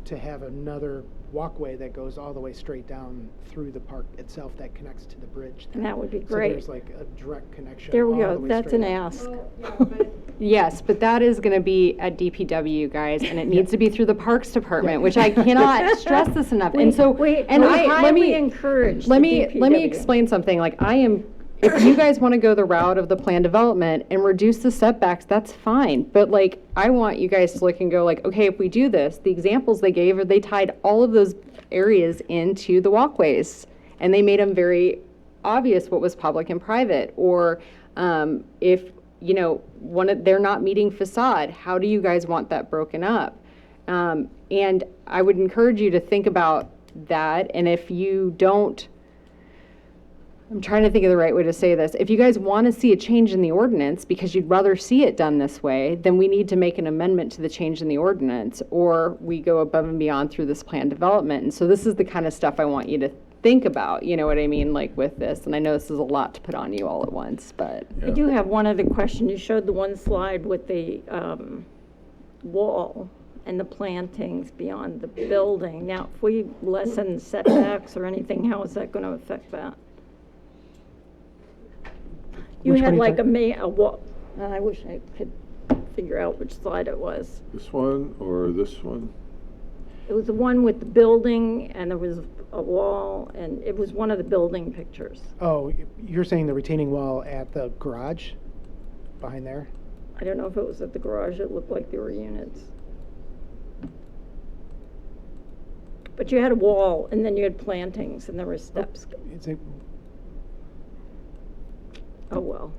to have another walkway that goes all the way straight down through the park itself that connects to the bridge. And that would be great. So there's like a direct connection. There we all go. the way That's straight an up. ask. Yes, but that is going to be at DPW, guys, and it needs to be through the Parks Department, which I cannot stress this enough. And so, let me encourage. Let me explain something. Like, if you guys want to go the route of the plan development and reduce the setbacks, that's fine. But like, I want you guys to look and go like, okay, if we do this, the examples they gave are they tied all of those areas into the walkways, and they made them very obvious what was public and private. Or if they're not meeting facade, how do you guys want that broken up? And I would encourage you to think about that. And if you don't, I'm trying to think of the right way to say this. If you guys want to see a change in the ordinance because you'd rather see it done this way, then we need to make an amendment to the change in the ordinance, or we go above and beyond through this plan development. And so this is the kind of stuff I want you to think about, you know what I mean, like with this. And I know this is a lot to put on you all at once, but. I do have one other question. You showed the one slide with the wall and the plantings beyond the building. Now, if we lessen setbacks or anything, how is that going to affect that? You had like a wall. I wish I could figure out which slide it was. This one or this one? It was the one with the building, and there was a wall, and it was one of the building pictures. Oh, you're saying the retaining wall at the garage behind there? I don't know if it was at the garage, it looked like there were units. But you had a wall, and then you had plantings, and there were steps. It's a, Oh, well.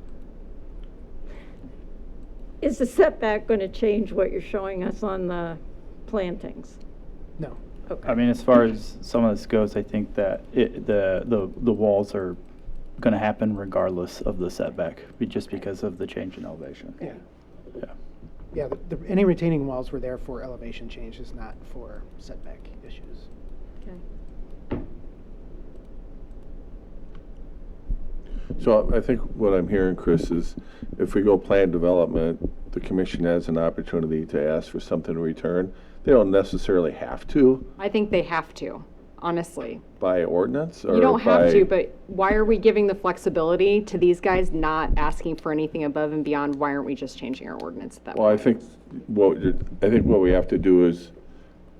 Is the setback going to change what you're showing us on the plantings? no. Okay. I mean, as far as some of this goes, I think that the walls are going to happen regardless of the setback, just because of the change in elevation. Yeah. Yeah. Yeah, any retaining walls were there for elevation changes, not for setback issues. Okay. So I think what I'm hearing, Chris, is if we go plan development, the commission has an opportunity to ask for something in return. They don't necessarily have to I think they have to, honestly. by ordinance or You don't have to, by- but why are we giving the flexibility to these guys not asking for anything above and beyond? Why aren't we just changing our ordinance at that Well, I point? think what we have to do is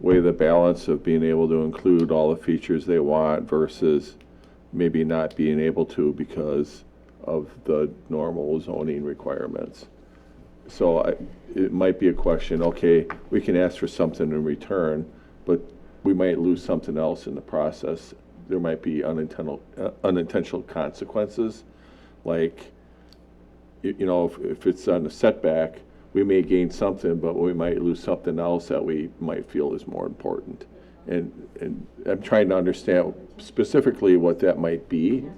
weigh the balance of being able to include all the features they want versus maybe not being able to because of the normal zoning requirements. So it might be a question, okay, we can ask for something in return, but we might lose something else in the process. There might be unintentional consequences, like, if it's on a setback, we may gain something, but we might lose something else that we might feel is more important. And I'm trying to understand specifically what that might be,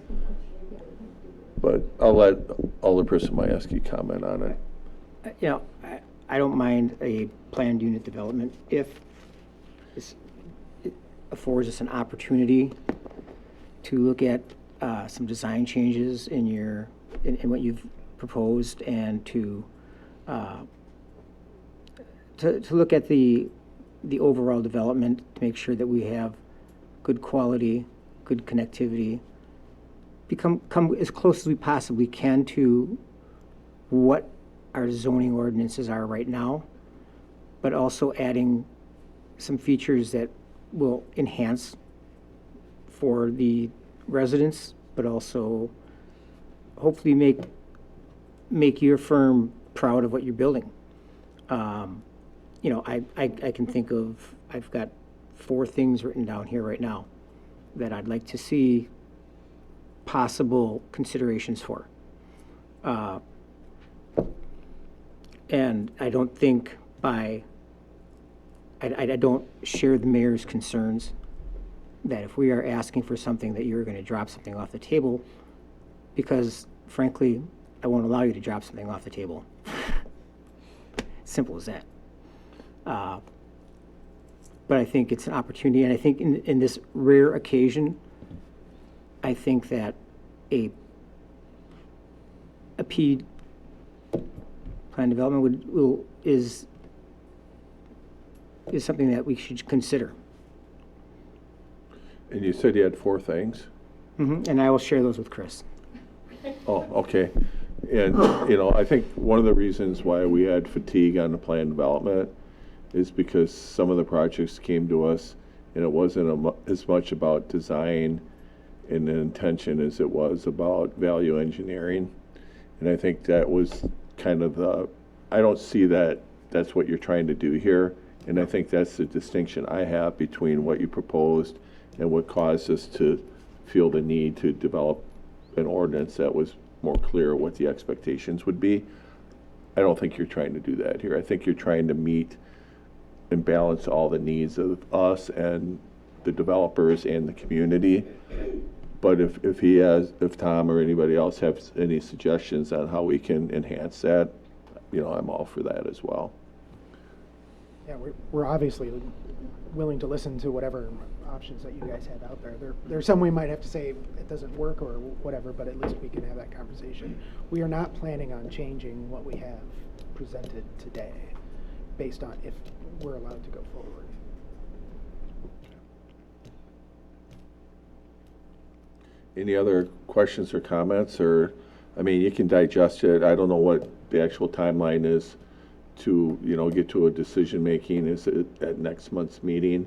but I'll let Alderperson Majewski comment on it. I don't mind a planned unit development if it affords us an opportunity to look at some design changes in what you've proposed, and to look at the overall development, to make sure that we have good quality, good connectivity, come as close as we possibly can to what our zoning ordinances are right now, but also adding some features that will enhance for the residents, but also hopefully make your firm proud of what you're building. I can think of, I've got 4 things written down here right now that I'd like to see possible considerations for. And I don't think I don't share the mayor's concerns that if we are asking for something that you're going to drop something off the table, because frankly, I won't allow you to drop something off the table. Simple as that. But I think it's an opportunity, and I think in this rare occasion, I think that a P plan development is something that we should consider. And you said you had 4 things? And I will share those with Chris. Oh, okay. And, I think one of the reasons why we had fatigue on the plan development is because some of the projects came to us and it wasn't as much about design and the intention as it was about value engineering. And I think that was kind of I don't see that that's what you're trying to do here. And I think that's the distinction I have between what you proposed and what caused us to feel the need to develop an ordinance that was more clear what the expectations would be. I don't think you're trying to do that here. I think you're trying to meet and balance all the needs of us and the developers and the community. But if Tom or anybody else has any suggestions on how we can enhance that, I'm all for that as well. Yeah, we're obviously willing to listen to whatever options that you guys have out there. There's some we might have to say it doesn't work or whatever, but at least we can have that conversation. We are not planning on changing what we have presented today based on if we're allowed to go forward. Any other questions or comments? Or, you can digest it. I don't know what the actual timeline is to, get to a decision making. Is it at next month's meeting?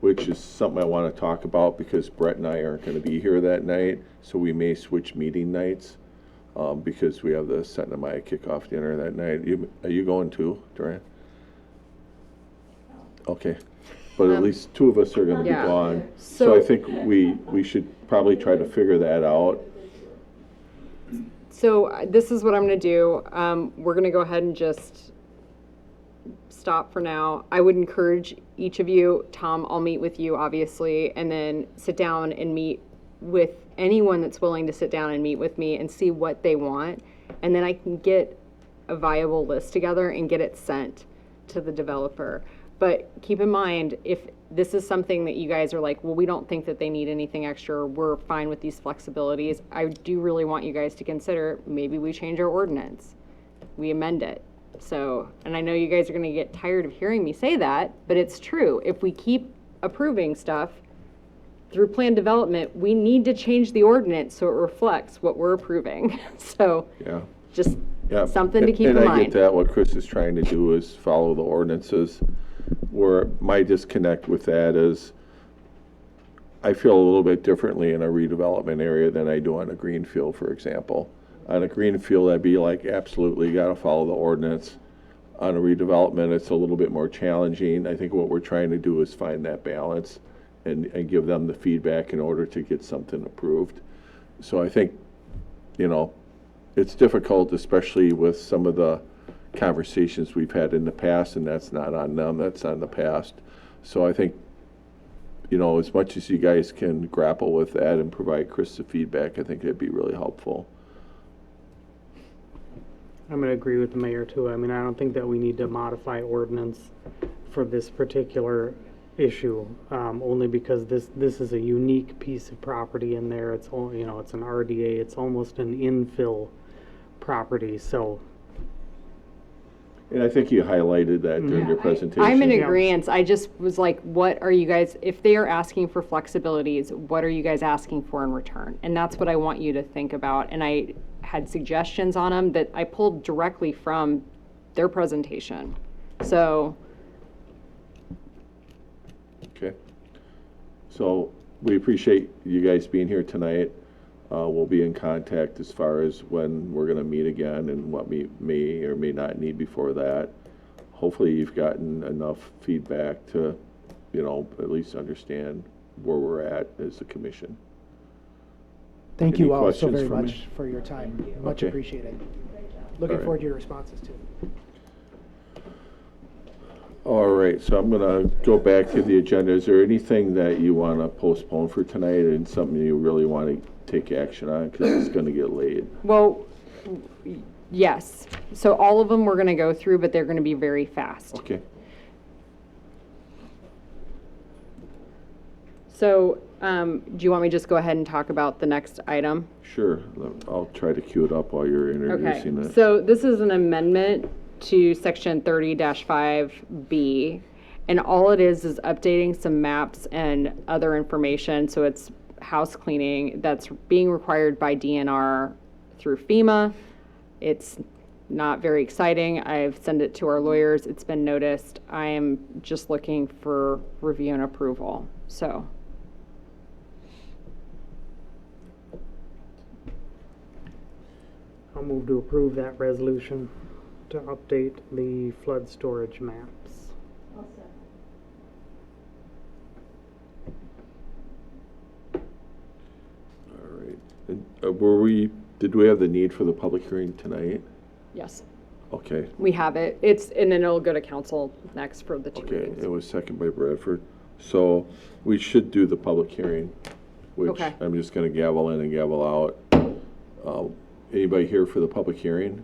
which is something I want to talk about because Brett and I aren't going to be here that night, so we may switch meeting nights because we have the Santa Maya kickoff dinner that night. Are you going too, Duran? Okay, but at least two of us are going to be Yeah. gone, so I think we should probably try to figure that out. So this is what I'm going to do. We're going to go ahead and just stop for now. I would encourage each of you, Tom, I'll meet with you, obviously, and then sit down and meet with anyone that's willing to sit down and meet with me and see what they want. And then I can get a viable list together and get it sent to the developer. But keep in mind, if this is something that you guys are like, well, we don't think that they need anything extra, or we're fine with these flexibilities, I do really want you guys to consider maybe we change our ordinance. We amend it. So, and I know you guys are going to get tired of hearing me say that, but it's true. If we keep approving stuff through plan development, we need to change the ordinance so it reflects what we're approving. So, Yeah. just Yeah. something to keep in And I mind. get that. What Chris is trying to do is follow the ordinances. Where my disconnect with that is I feel a little bit differently in a redevelopment area than I do on a greenfield, for example. On a greenfield, I'd be like, absolutely, you got to follow the ordinance. On a redevelopment, it's a little bit more challenging. I think what we're trying to do is find that balance and give them the feedback in order to get something approved. So I think, it's difficult, especially with some of the conversations we've had in the past, and that's not on them, that's on the past. So I think, as much as you guys can grapple with that and provide Chris the feedback, I think it'd be really helpful. I'm going to agree with the mayor too. I mean, I don't think that we need to modify ordinance for this particular issue, only because this is a unique piece of property in there. It's all, it's an RDA. It's almost an infill property. So, And I think you highlighted that during your presentation. I'm in agreement. I just was like, what are you guys, if they are asking for flexibilities, what are you guys asking for in return? And that's what I want you to think about. And I had suggestions on them that I pulled directly from their presentation. So. Okay. So we appreciate you guys being here tonight. We'll be in contact as far as when we're going to meet again and what we may or may not need before that. Hopefully you've gotten enough feedback to, at least understand where we're at as a commission. Thank Any you all so questions very for me? much for your time. Much Okay. appreciated. Looking right. forward to your responses too. All right, so I'm going to go back to the agenda. Is there anything that you want to postpone for tonight and something you really want to take action on because it's going to get late? Well, yes. So all of them we're going to go through, but they're going to be very fast. Okay. So do you want me to just go ahead and talk about the next item? Sure. I'll try to cue it up while you're introducing it. So this is an amendment to section 30-5B. And all it is updating some maps and other information. So it's house cleaning that's being required by DNR through FEMA. It's not very exciting. I've sent it to our lawyers. It's been noticed. I am just looking for review and approval. So. I'll move to approve that resolution to update the flood storage maps. All right. And, did we have the need for the public hearing tonight? Yes, Okay. we have it. And then it'll go to council next for the 2 Okay, readings. it was second by Bradford. So we should do the public hearing, which Okay. I'm just going to gavel in and gavel out. Anybody here for the public hearing?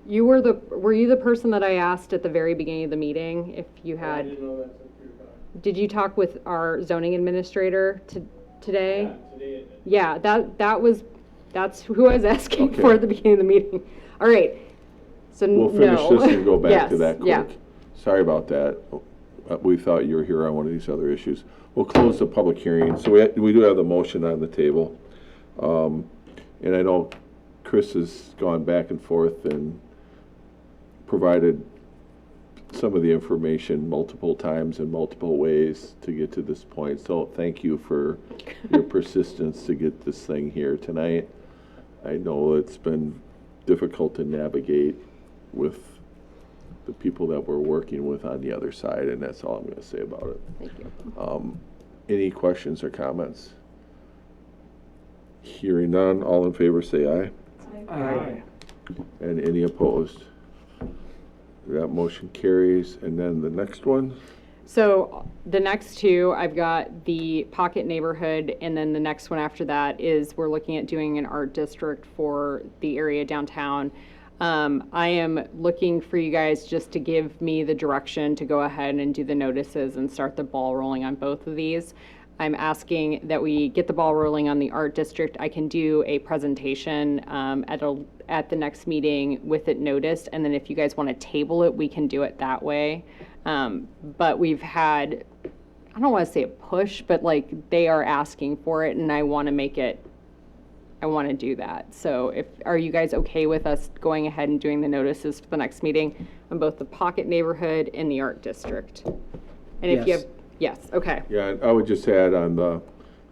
Were you the person that I asked at the very beginning of the meeting if you had? Did you talk with our zoning administrator today? Yeah, that's who I was asking Okay. for at the beginning of the meeting. All right. So We'll finish no. this and go back to Yes, that yeah. quick. Sorry about that. We thought you were here on one of these other issues. We'll close the public hearing. So we do have the motion on the table. And I know Chris has gone back and forth and provided some of the information multiple times in multiple ways to get to this point. So thank you for your persistence to get this thing here tonight. I know it's been difficult to navigate with the people that we're working with on the other side, and that's all I'm going to say about it. Thank you. Any questions or comments? Hearing none, all in favor say aye. Aye. And any opposed? That motion carries. And then the next one? So the next two, I've got the Pocket neighborhood, and then the next one after that is we're looking at doing an art district for the area downtown. I am looking for you guys just to give me the direction to go ahead and do the notices and start the ball rolling on both of these. I'm asking that we get the ball rolling on the art district. I can do a presentation at the next meeting with it noticed, and then if you guys want to table it, we can do it that way. But we've had, I don't want to say a push, but like they are asking for it, and I want to make it, I want to do that. So are you guys okay with us going ahead and doing the notices for the next meeting on both the Pocket neighborhood and the art district? And if you have, yes, okay. Yeah, and I would just add on the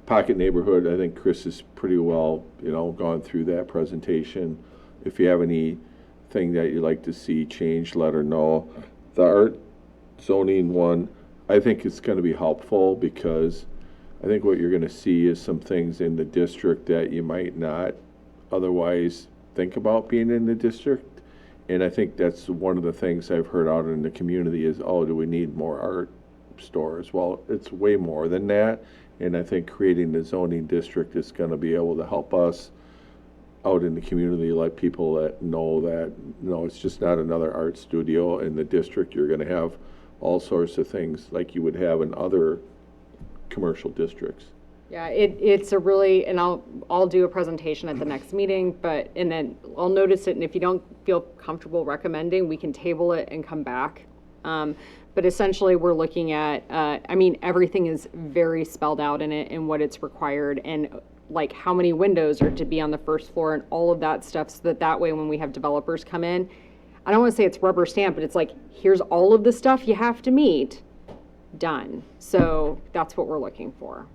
Pocket neighborhood, I think Chris is pretty well, gone through that presentation. If you have anything that you'd like to see changed, let her know. The art zoning one, I think it's going to be helpful because I think what you're going to see is some things in the district that you might not otherwise think about being in the district. And I think that's one of the things I've heard out in the community is, oh, do we need more art stores? Well, it's way more than that. And I think creating the zoning district is going to be able to help us out in the community, let people that know that, it's just not another art studio in the district. You're going to have all sorts of things like you would have in other commercial districts. Yeah, it's a really, and I'll do a presentation at the next meeting, and then I'll notice it, and if you don't feel comfortable recommending, we can table it and come back. But essentially, we're looking at, everything is very spelled out in it and what it's required, and like how many windows are to be on the first floor and all of that stuff, so that way when we have developers come in, I don't want to say it's rubber stamp, but it's like, here's all of the stuff you have to meet. Done. So that's what we're looking for.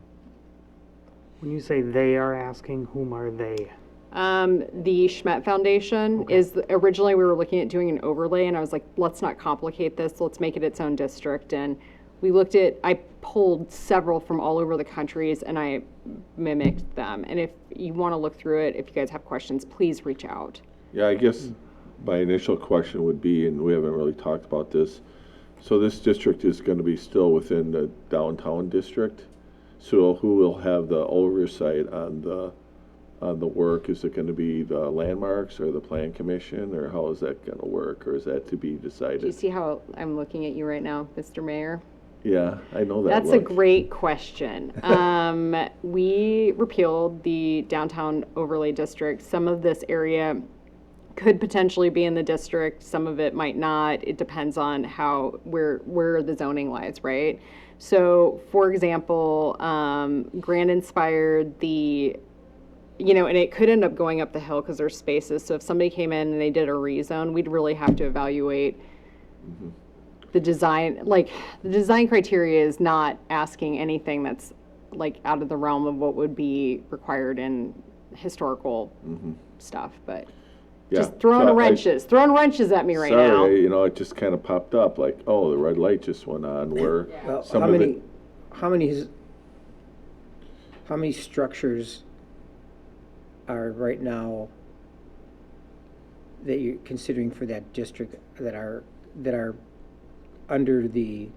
When you say they are asking, whom are they? The Schmidt Foundation is originally we were looking at doing an overlay, and I was like, let's not complicate this. Let's make it its own district. And I pulled several from all over the countries, and I mimicked them. And if you want to look through it, if you guys have questions, please reach out. Yeah, I guess my initial question would be, and we haven't really talked about this, so this district is going to be still within the downtown district. So who will have the oversight on the work? Is it going to be the landmarks or the plan commission, or how is that going to work, or is that to be decided? Do you see how I'm looking at you right now, Mr. Mayor? Yeah, I know that. That's a great question. We repealed the downtown overlay district. Some of this area could potentially be in the district. Some of it might not. It depends on where the zoning lies, right? So, for example, Grand inspired and it could end up going up the hill because there's spaces. So if somebody came in and they did a rezone, we'd really have to evaluate the design. Like, the design criteria is not asking anything that's like out of the realm of what would be required in historical stuff, but just throwing wrenches at me right now. It just kind of popped up like, oh, the red light just went on. Where Well, how many structures are right now that you're considering for that district that are under the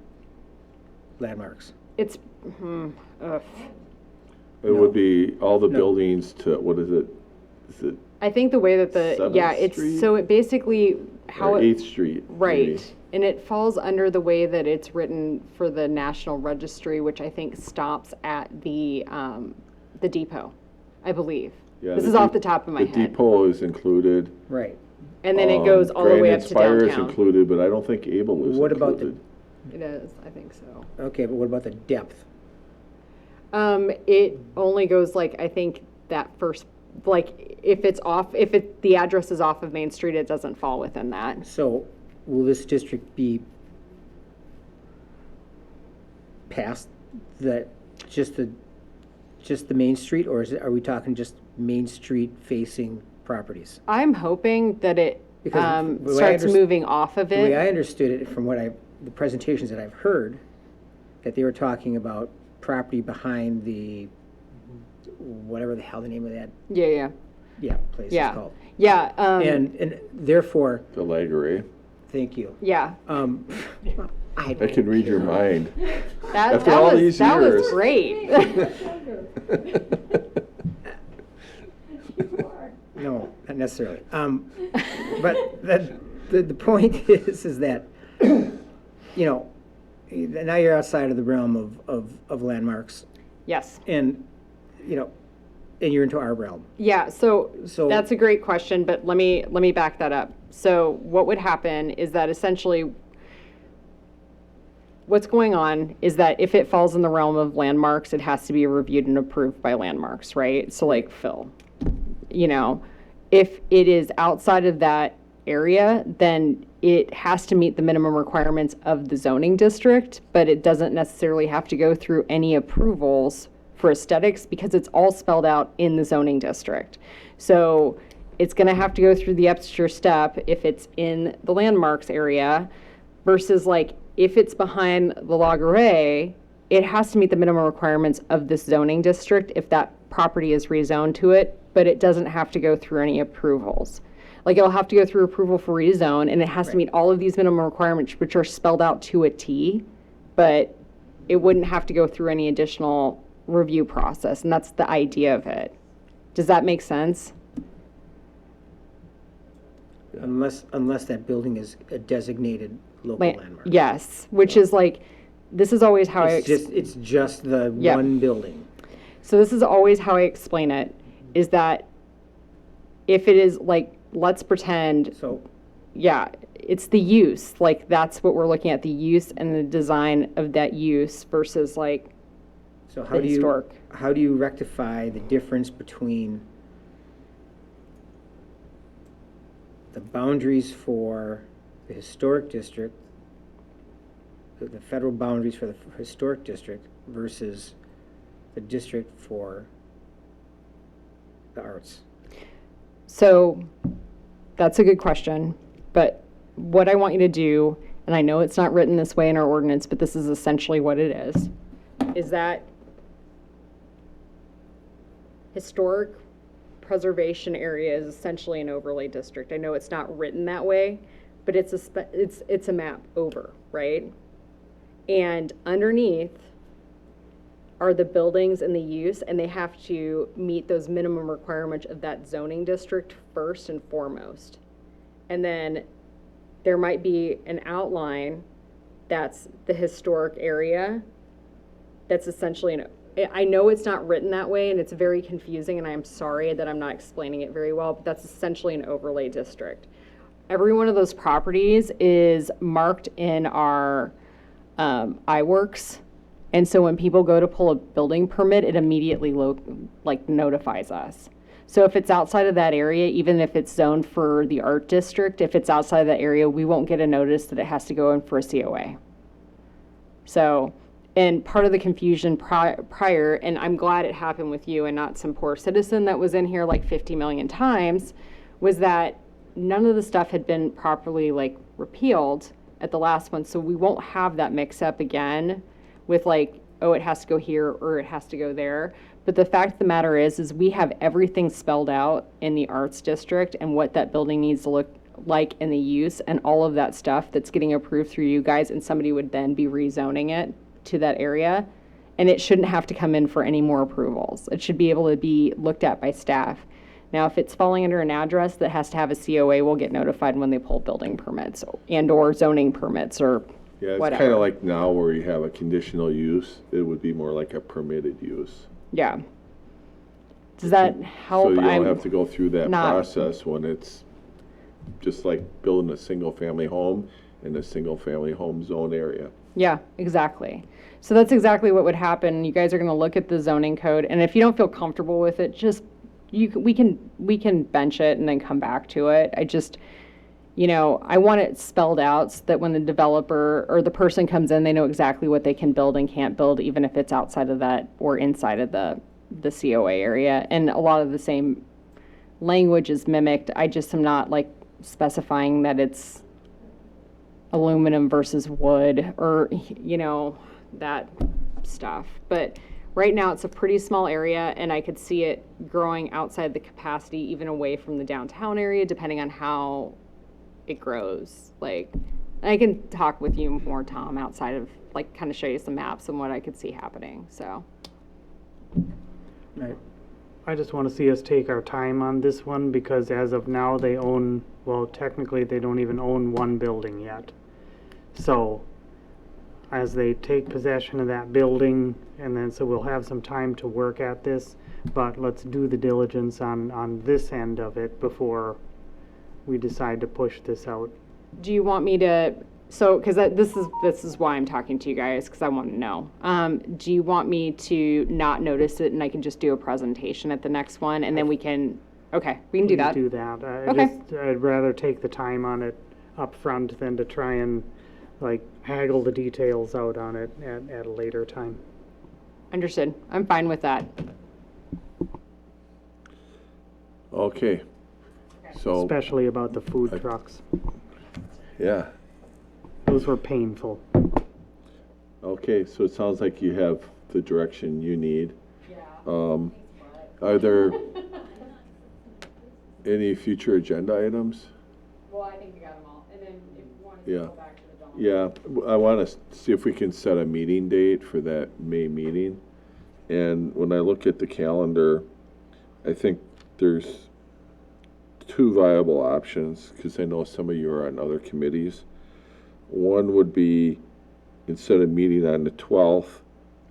landmarks? It's it would be all the buildings to, what is it? Is it I think the way that it basically how or 8th Street, right, maybe. And it falls under the way that it's written for the National Registry, which I think stops at the depot, I believe. Yeah, this is off the top of my head. The depot is included. Right. And then it goes all the way up to Grand downtown. Inspire is included, but I don't think Able is What included. about It is, I think so. Okay, but what about the depth? It only goes I think that first, if the address is off of Main Street, it doesn't fall within that. So will this district be past the, just the Main Street, or are we talking just Main Street facing properties? I'm hoping that it Because the way I starts underst- moving off of The way I it. understood it from the presentations that I've heard, that they were talking about property behind the, whatever the hell the name of that, Yeah. place is Yeah. called. Yeah. And therefore, The Lageray. thank you. Yeah. I I can read your mind. That, After that all was, these that was years. great. No, not necessarily. But the point is that, now you're outside of the realm of landmarks, Yes. and, and you're into our realm. Yeah, so So- that's a great question, but let me back that up. So what would happen is that essentially what's going on is that if it falls in the realm of landmarks, it has to be reviewed and approved by landmarks, right? So like Phil, if it is outside of that area, then it has to meet the minimum requirements of the zoning district, but it doesn't necessarily have to go through any approvals for aesthetics because it's all spelled out in the zoning district. So it's going to have to go through the extra step if it's in the landmarks area versus like if it's behind the log array, it has to meet the minimum requirements of this zoning district if that property is rezoned to it, but it doesn't have to go through any approvals. Like it'll have to go through approval for rezone and it has to meet all of these minimum requirements which are spelled out to a T, but it wouldn't have to go through any additional review process, and that's the idea of it. Does that make sense? Unless that building is a designated local landmark. Yes, which is like, this is always how It's just the Yeah. one building. So this is always how I explain it, is that if it is like, let's pretend, So, yeah, it's the use, like that's what we're looking at, the use and the design of that use versus like so the historic. how do you rectify the difference between the boundaries for the historic district, the federal boundaries for the historic district versus the district for the arts? So that's a good question, but what I want you to do, and I know it's not written this way in our ordinance, but this is essentially what it is that historic preservation area is essentially an overlay district. I know it's not written that way, but it's a map over, right? And underneath are the buildings and the use, and they have to meet those minimum requirements of that zoning district first and foremost. And then there might be an outline that's the historic area that's essentially I know it's not written that way and it's very confusing, and I'm sorry that I'm not explaining it very well, but that's essentially an overlay district. Every one of those properties is marked in our iWorks. And so when people go to pull a building permit, it immediately notifies us. So if it's outside of that area, even if it's zoned for the art district, if it's outside of that area, we won't get a notice that it has to go in for a COA. So, and part of the confusion prior, and I'm glad it happened with you and not some poor citizen that was in here like 50 million times, was that none of the stuff had been properly repealed at the last one. So we won't have that mix up again with oh, it has to go here or it has to go there. But the fact of the matter is we have everything spelled out in the arts district and what that building needs to look like in the use and all of that stuff that's getting approved through you guys, and somebody would then be rezoning it to that area. And it shouldn't have to come in for any more approvals. It should be able to be looked at by staff. Now, if it's falling under an address that has to have a COA, we'll get notified when they pull building permits and or zoning permits or Yeah, it's whatever. kind of like now where you have a conditional use, it would be more like a permitted use. Yeah. Does that help? So you don't I'm have to go through that not- process when it's just like building a single-family home in a single-family home zone area. Yeah, exactly. So that's exactly what would happen. You guys are going to look at the zoning code, and if you don't feel comfortable with it, just we can bench it and then come back to it. you know, I want it spelled out so that when the developer or the person comes in, they know exactly what they can build and can't build, even if it's outside of that or inside of the COA area. And a lot of the same language is mimicked. I just am not like specifying that it's aluminum versus wood or, you know, that stuff. But right now it's a pretty small area, and I could see it growing outside the capacity, even away from the downtown area, depending on how it grows. Like, I can talk with you more, Tom, outside of, like, kind of show you some maps and what I could see happening, so. I just want to see us take our time on this one, because as of now, they own, well, technically, they don't even own one building yet. So, as they take possession of that building, and then, so we'll have some time to work at this, but let's do the diligence on this end of it before we decide to push this out. Do you want me to, so, because this is why I'm talking to you guys, because I want to know. Do you want me to not notice it and I can just do a presentation at the next one, and then we can, okay, we can do that. Do that. Okay. I'd rather take the time on it up front than to try and, like, haggle the details out on it at a later time. Understood. I'm fine with that. Okay. So, Especially about the food trucks. yeah. Those were painful. Okay, so it sounds like you have the direction you need. Are there any future agenda items? Well, I think we got them all. And then if you want to go back to the Yeah, I want to see if we can set a meeting date for that May meeting. And when I look at the calendar, I think there's two viable options, because I know some of you are on other committees. One would be, instead of meeting on the 12th,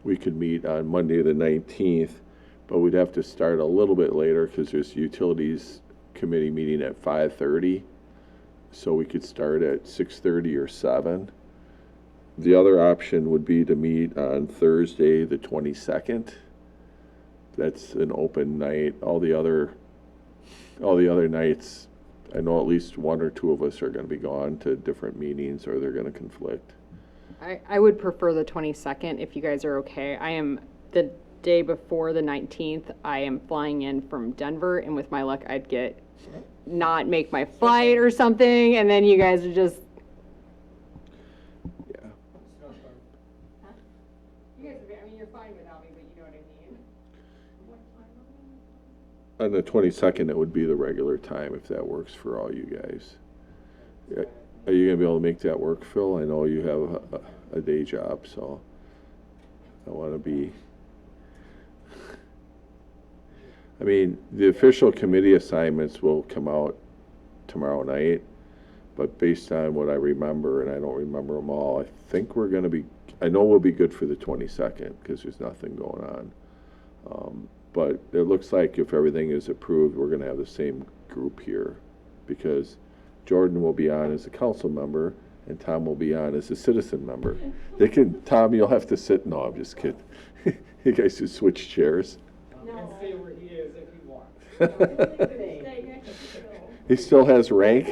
we could meet on Monday the 19th, but we'd have to start a little bit later because there's utilities committee meeting at 5:30. So we could start at 6:30 or 7. The other option would be to meet on Thursday the 22nd. That's an open night. All the other nights, I know at least one or two of us are going to be gone to different meetings, or they're going to conflict. I would prefer the 22nd if you guys are okay. I am, the day before the 19th, I am flying in from Denver, and with my luck, I'd not make my flight or something, and then you guys are just. Yeah. You guys, I mean, you're fine without me, but you know what I mean. On the 22nd, it would be the regular time if that works for all you guys. Yeah. Are you going to be able to make that work, Phil? I know you have a day job, so I want to be. I mean, the official committee assignments will come out tomorrow night, but based on what I remember, and I don't remember them all, I think we're going to be, I know we'll be good for the 22nd because there's nothing going on. But it looks like if everything is approved, we're going to have the same group here, because Jordan will be on as a council member and Tom will be on as a citizen member. Tom, you'll have to sit. No, I'm just kidding. You guys should switch chairs. And stay where he is if you want. He still has rank?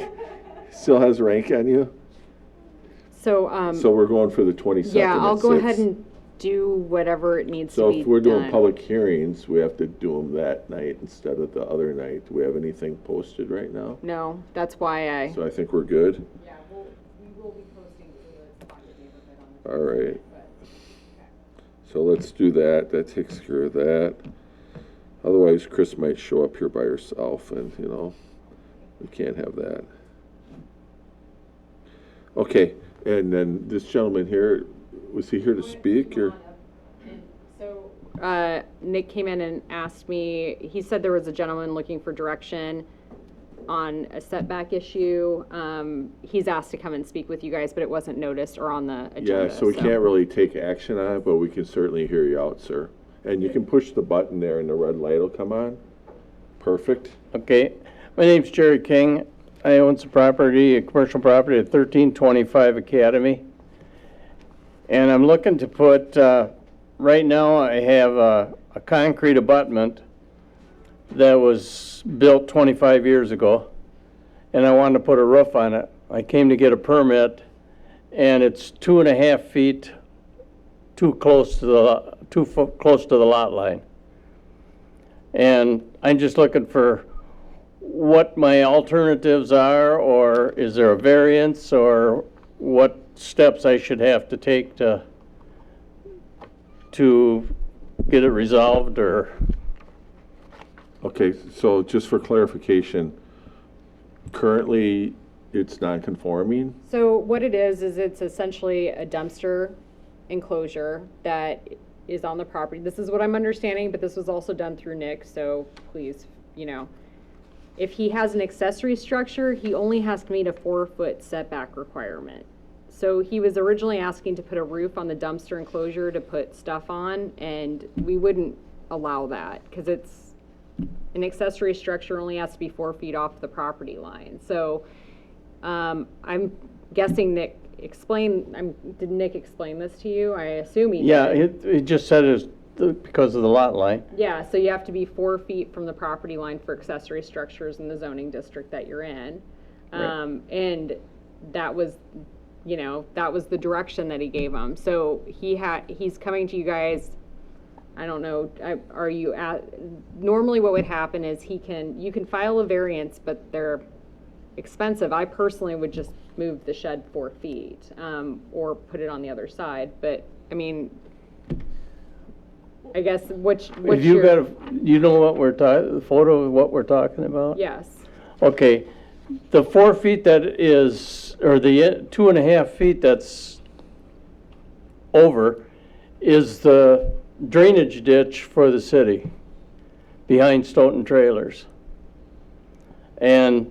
Still has rank on you? So, So we're going for the 22nd. yeah, I'll at go 6. ahead and do whatever it needs So to be if we're doing done. public hearings, we have to do them that night instead of the other night. Do we have anything posted right now? No, that's why So I think we're good. Yeah, we will be posting for the project neighborhood on the. All right. So let's do that. That takes care of that. Otherwise, Chris might show up here by herself, and, we can't have that. Okay, and then this gentleman here, was he here to speak, or? So, Nick came in and asked me, he said there was a gentleman looking for direction on a setback issue. He's asked to come and speak with you guys, but it wasn't noticed or on the agenda. Yeah, so we can't really take action on it, but we can certainly hear you out, sir. And you can push the button there and the red light will come on. Perfect. Okay, my name's Jerry King. I own some property, a commercial property at 1325 Academy. And I'm looking to put, right now I have a concrete abutment that was built 25 years ago. and I wanted to put a roof on it. I came to get a permit, and it's 2.5 feet too close to the lot line. And I'm just looking for what my alternatives are, or is there a variance, or what steps I should have to take to get it resolved, or... Okay, so just for clarification, currently it's non-conforming? So what it is it's essentially a dumpster enclosure that is on the property. This is what I'm understanding, but this was also done through Nick, so please, you know. If he has an accessory structure, he only has to meet a 4-foot setback requirement. So he was originally asking to put a roof on the dumpster enclosure to put stuff on, and we wouldn't allow that, because it's an accessory structure only has to be 4 feet off the property line. So I'm guessing Nick did Nick explain this to you? I assume he did. Yeah, it just said it's because of the lot line. Yeah, so you have to be 4 feet from the property line for accessory structures in the zoning district that you're in. Right. And that was, you know, that was the direction that he gave them. So he's coming to you guys. I don't know, are you normally what would happen is you can file a variance, but they're expensive. I personally would just move the shed 4 feet, or put it on the other side. But I mean, I guess If you you know what we're talking, the photo of what we're talking about? Yes. Okay, the 4 feet that is, or the 2.5 feet that's over is the drainage ditch for the city behind Stoughton trailers. And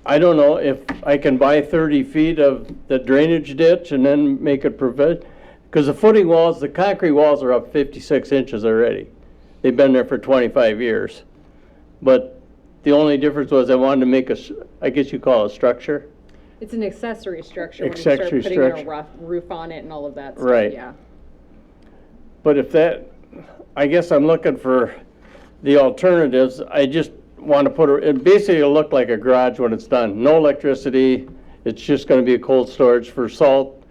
I don't know if I can buy 30 feet of the drainage ditch and then make it prevent, because the footing walls, the concrete walls are up 56 inches already. They've been there for 25 years. But the only difference was I wanted to make I guess you call it a structure? It's an accessory structure when Accessory you start putting structure. a roof on it and all of that stuff. Right. Yeah. But if I guess I'm looking for the alternatives. I just want to put it basically it'll look like a garage when it's done. No electricity. It's just going to be a cold storage for salt,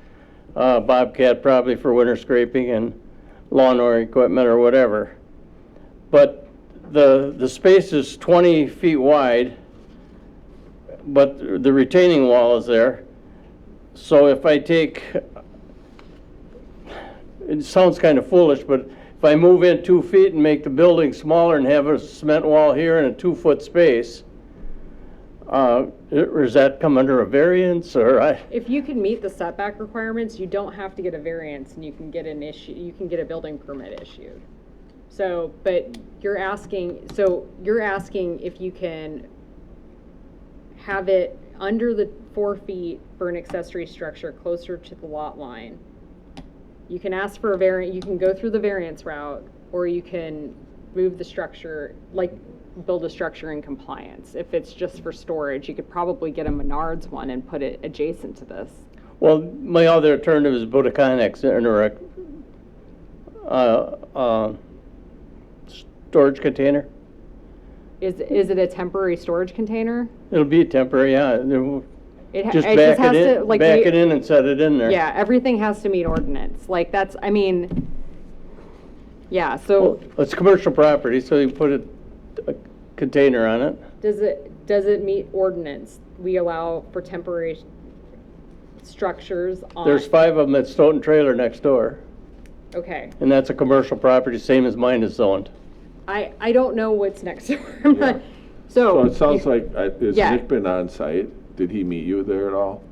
Bobcat probably for winter scraping and lawnmower equipment or whatever. But the space is 20 feet wide, but the retaining wall is there. So if I take, it sounds kind of foolish, but if I move in 2 feet and make the building smaller and have a cement wall here and a 2-foot space, does that come under a variance, or If you can meet the setback requirements, you don't have to get a variance, and you can get a building permit issued. So, but you're asking if you can have it under the 4 feet for an accessory structure closer to the lot line. You can ask for a variance, you can go through the variance route, or you can move the structure, like build a structure in compliance. If it's just for storage, you could probably get a Menards one and put it adjacent to this. well, my other alternative is put a Connex storage container. Is it a temporary storage container? It'll be temporary, yeah. Just it back has it in, to, like, back it in and set it in there. Yeah, everything has to meet ordinance. Like that's, I mean, yeah, so Well, it's commercial property, so you put a container on it. does it meet ordinance? We allow for temporary structures on. There's 5 of them at Stoughton Trailer next door, Okay, and that's a commercial property, same as mine is zoned. I don't know what's next door. I'm not- So it sounds like, has Yeah. Nick been on site? Did he meet you there at all?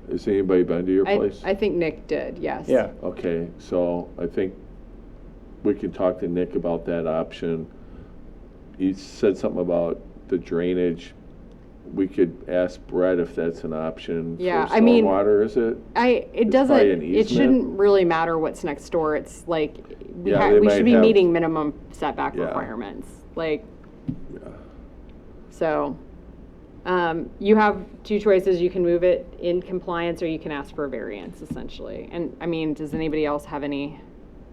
Has anybody been to your place? I think Nick did, yes. Yeah. Okay, so I think we can talk to Nick about that option. He said something about the drainage. We could ask Brett if that's an option for Yeah, I mean, stormwater, is it? It It's doesn't, probably an it easement. shouldn't really matter what's next door. It's like, Yeah, they we might should be have- meeting minimum setback Yeah. requirements, like, Yeah. so. You have 2 choices. You can move it in compliance, or you can ask for a variance, essentially. And, I mean, does anybody else have any?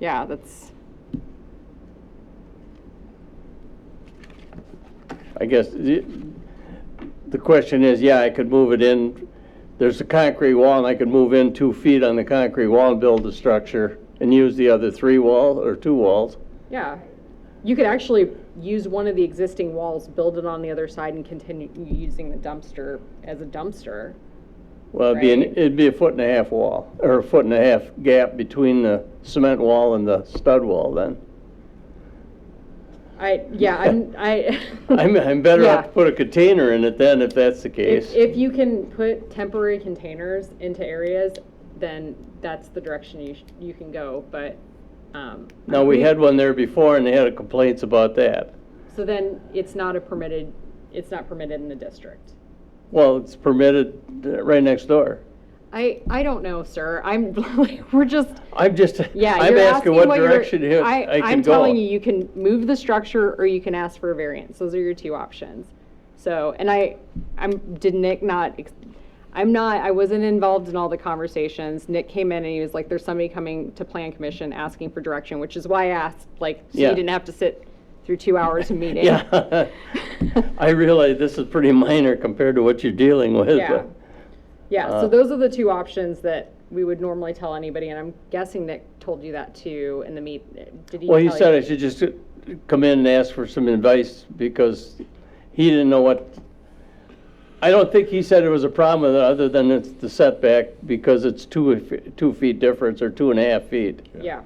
Yeah, that's, I guess the the question is, yeah, I could move it in. There's a concrete wall, and I could move in 2 feet on the concrete wall and build the structure and use the other 2 walls. Yeah. You could actually use one of the existing walls, build it on the other side, and continue using the dumpster as a dumpster. Well, it'd be a 1.5 foot wall, or a 1.5 foot gap between the cement wall and the stud wall then. I'm better Yeah. off to put a container in it then, if that's the case. If you can put temporary containers into areas, then that's the direction you can go, but, Now, we had one there before, and they had complaints about that. so then it's not permitted in the district. Well, it's permitted right next door. I don't know, sir. I'm Yeah, you're asking what you're- direction I can I'm go. telling you, you can move the structure or you can ask for a variance. Those are your 2 options. So, and I wasn't involved in all the conversations. Nick came in and he was like, there's somebody coming to Plan Commission asking for direction, which is why I asked, so Yeah. you didn't have to sit through 2 hours of meeting. Yeah. I realize this is pretty minor compared to what you're dealing with. Yeah. but- Yeah, so those are the 2 options that we would normally tell anybody, and I'm guessing Nick told you that too in the meet. Did he Well, he tell said you? I should just come in and ask for some advice because he didn't know what, I don't think he said it was a problem with it other than it's the setback because it's 2 feet difference or 2.5 feet. Yeah.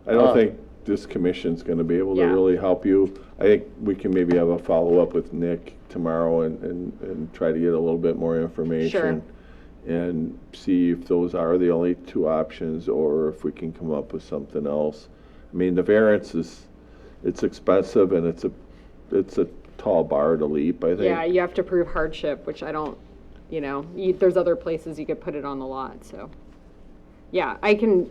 I don't think this commission's gonna be able to Yeah. really help you. I think we can maybe have a follow-up with Nick tomorrow and try to get a little bit more information. And see if those are the only 2 options or if we can come up with something else. I mean, the variance it's expensive and it's a tall bar to leap, I think. Yeah, you have to prove hardship, which I don't, there's other places you could put it on the lot, so. Yeah,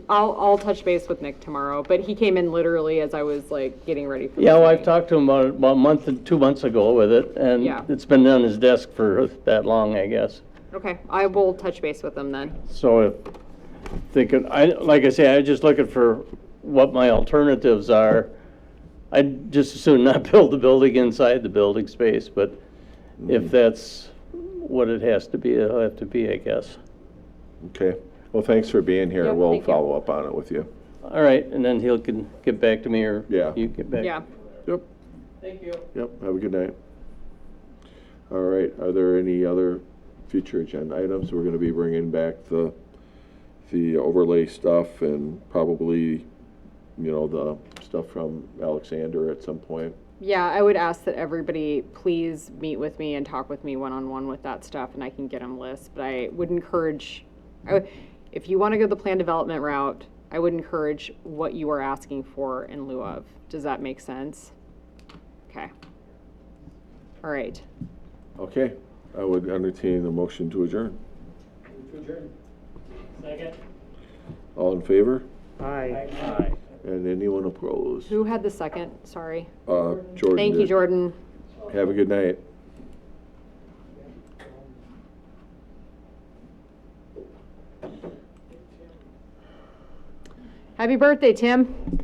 I'll touch base with Nick tomorrow, but he came in literally as I was getting ready for Yeah, this well, I've meeting. talked to him about a month and 2 months ago with it, and Yeah. it's been on his desk for that long, I guess. Okay, I will touch base with him then. So like I say, I'm just looking for what my alternatives are. I'd just as soon not build the building inside the building space, but if that's what it has to be, it'll have to be, I guess. Okay. Well, thanks for being here. Yeah, We'll thank you. follow up on it with you. All right, and then he can get back to me, or Yeah. you get back. Yeah. Yep. Thank you. Yep. Have a good night. All right. Are there any other future agenda items? We're going to be bringing back the overlay stuff and probably, the stuff from Alexander at some point. Yeah, I would ask that everybody please meet with me and talk with me one-on-one with that stuff, and I can get them lists. But I would encourage, if you want to go the plan development route, I would encourage what you are asking for in lieu of. Does that make sense? Okay. All right. Okay. I would entertain the motion to adjourn. Second. All in favor? Aye. Aye. And anyone opposed? Who had the second? Sorry. Jordan. Thank you, did. Jordan. Have a good night. Happy birthday, Tim.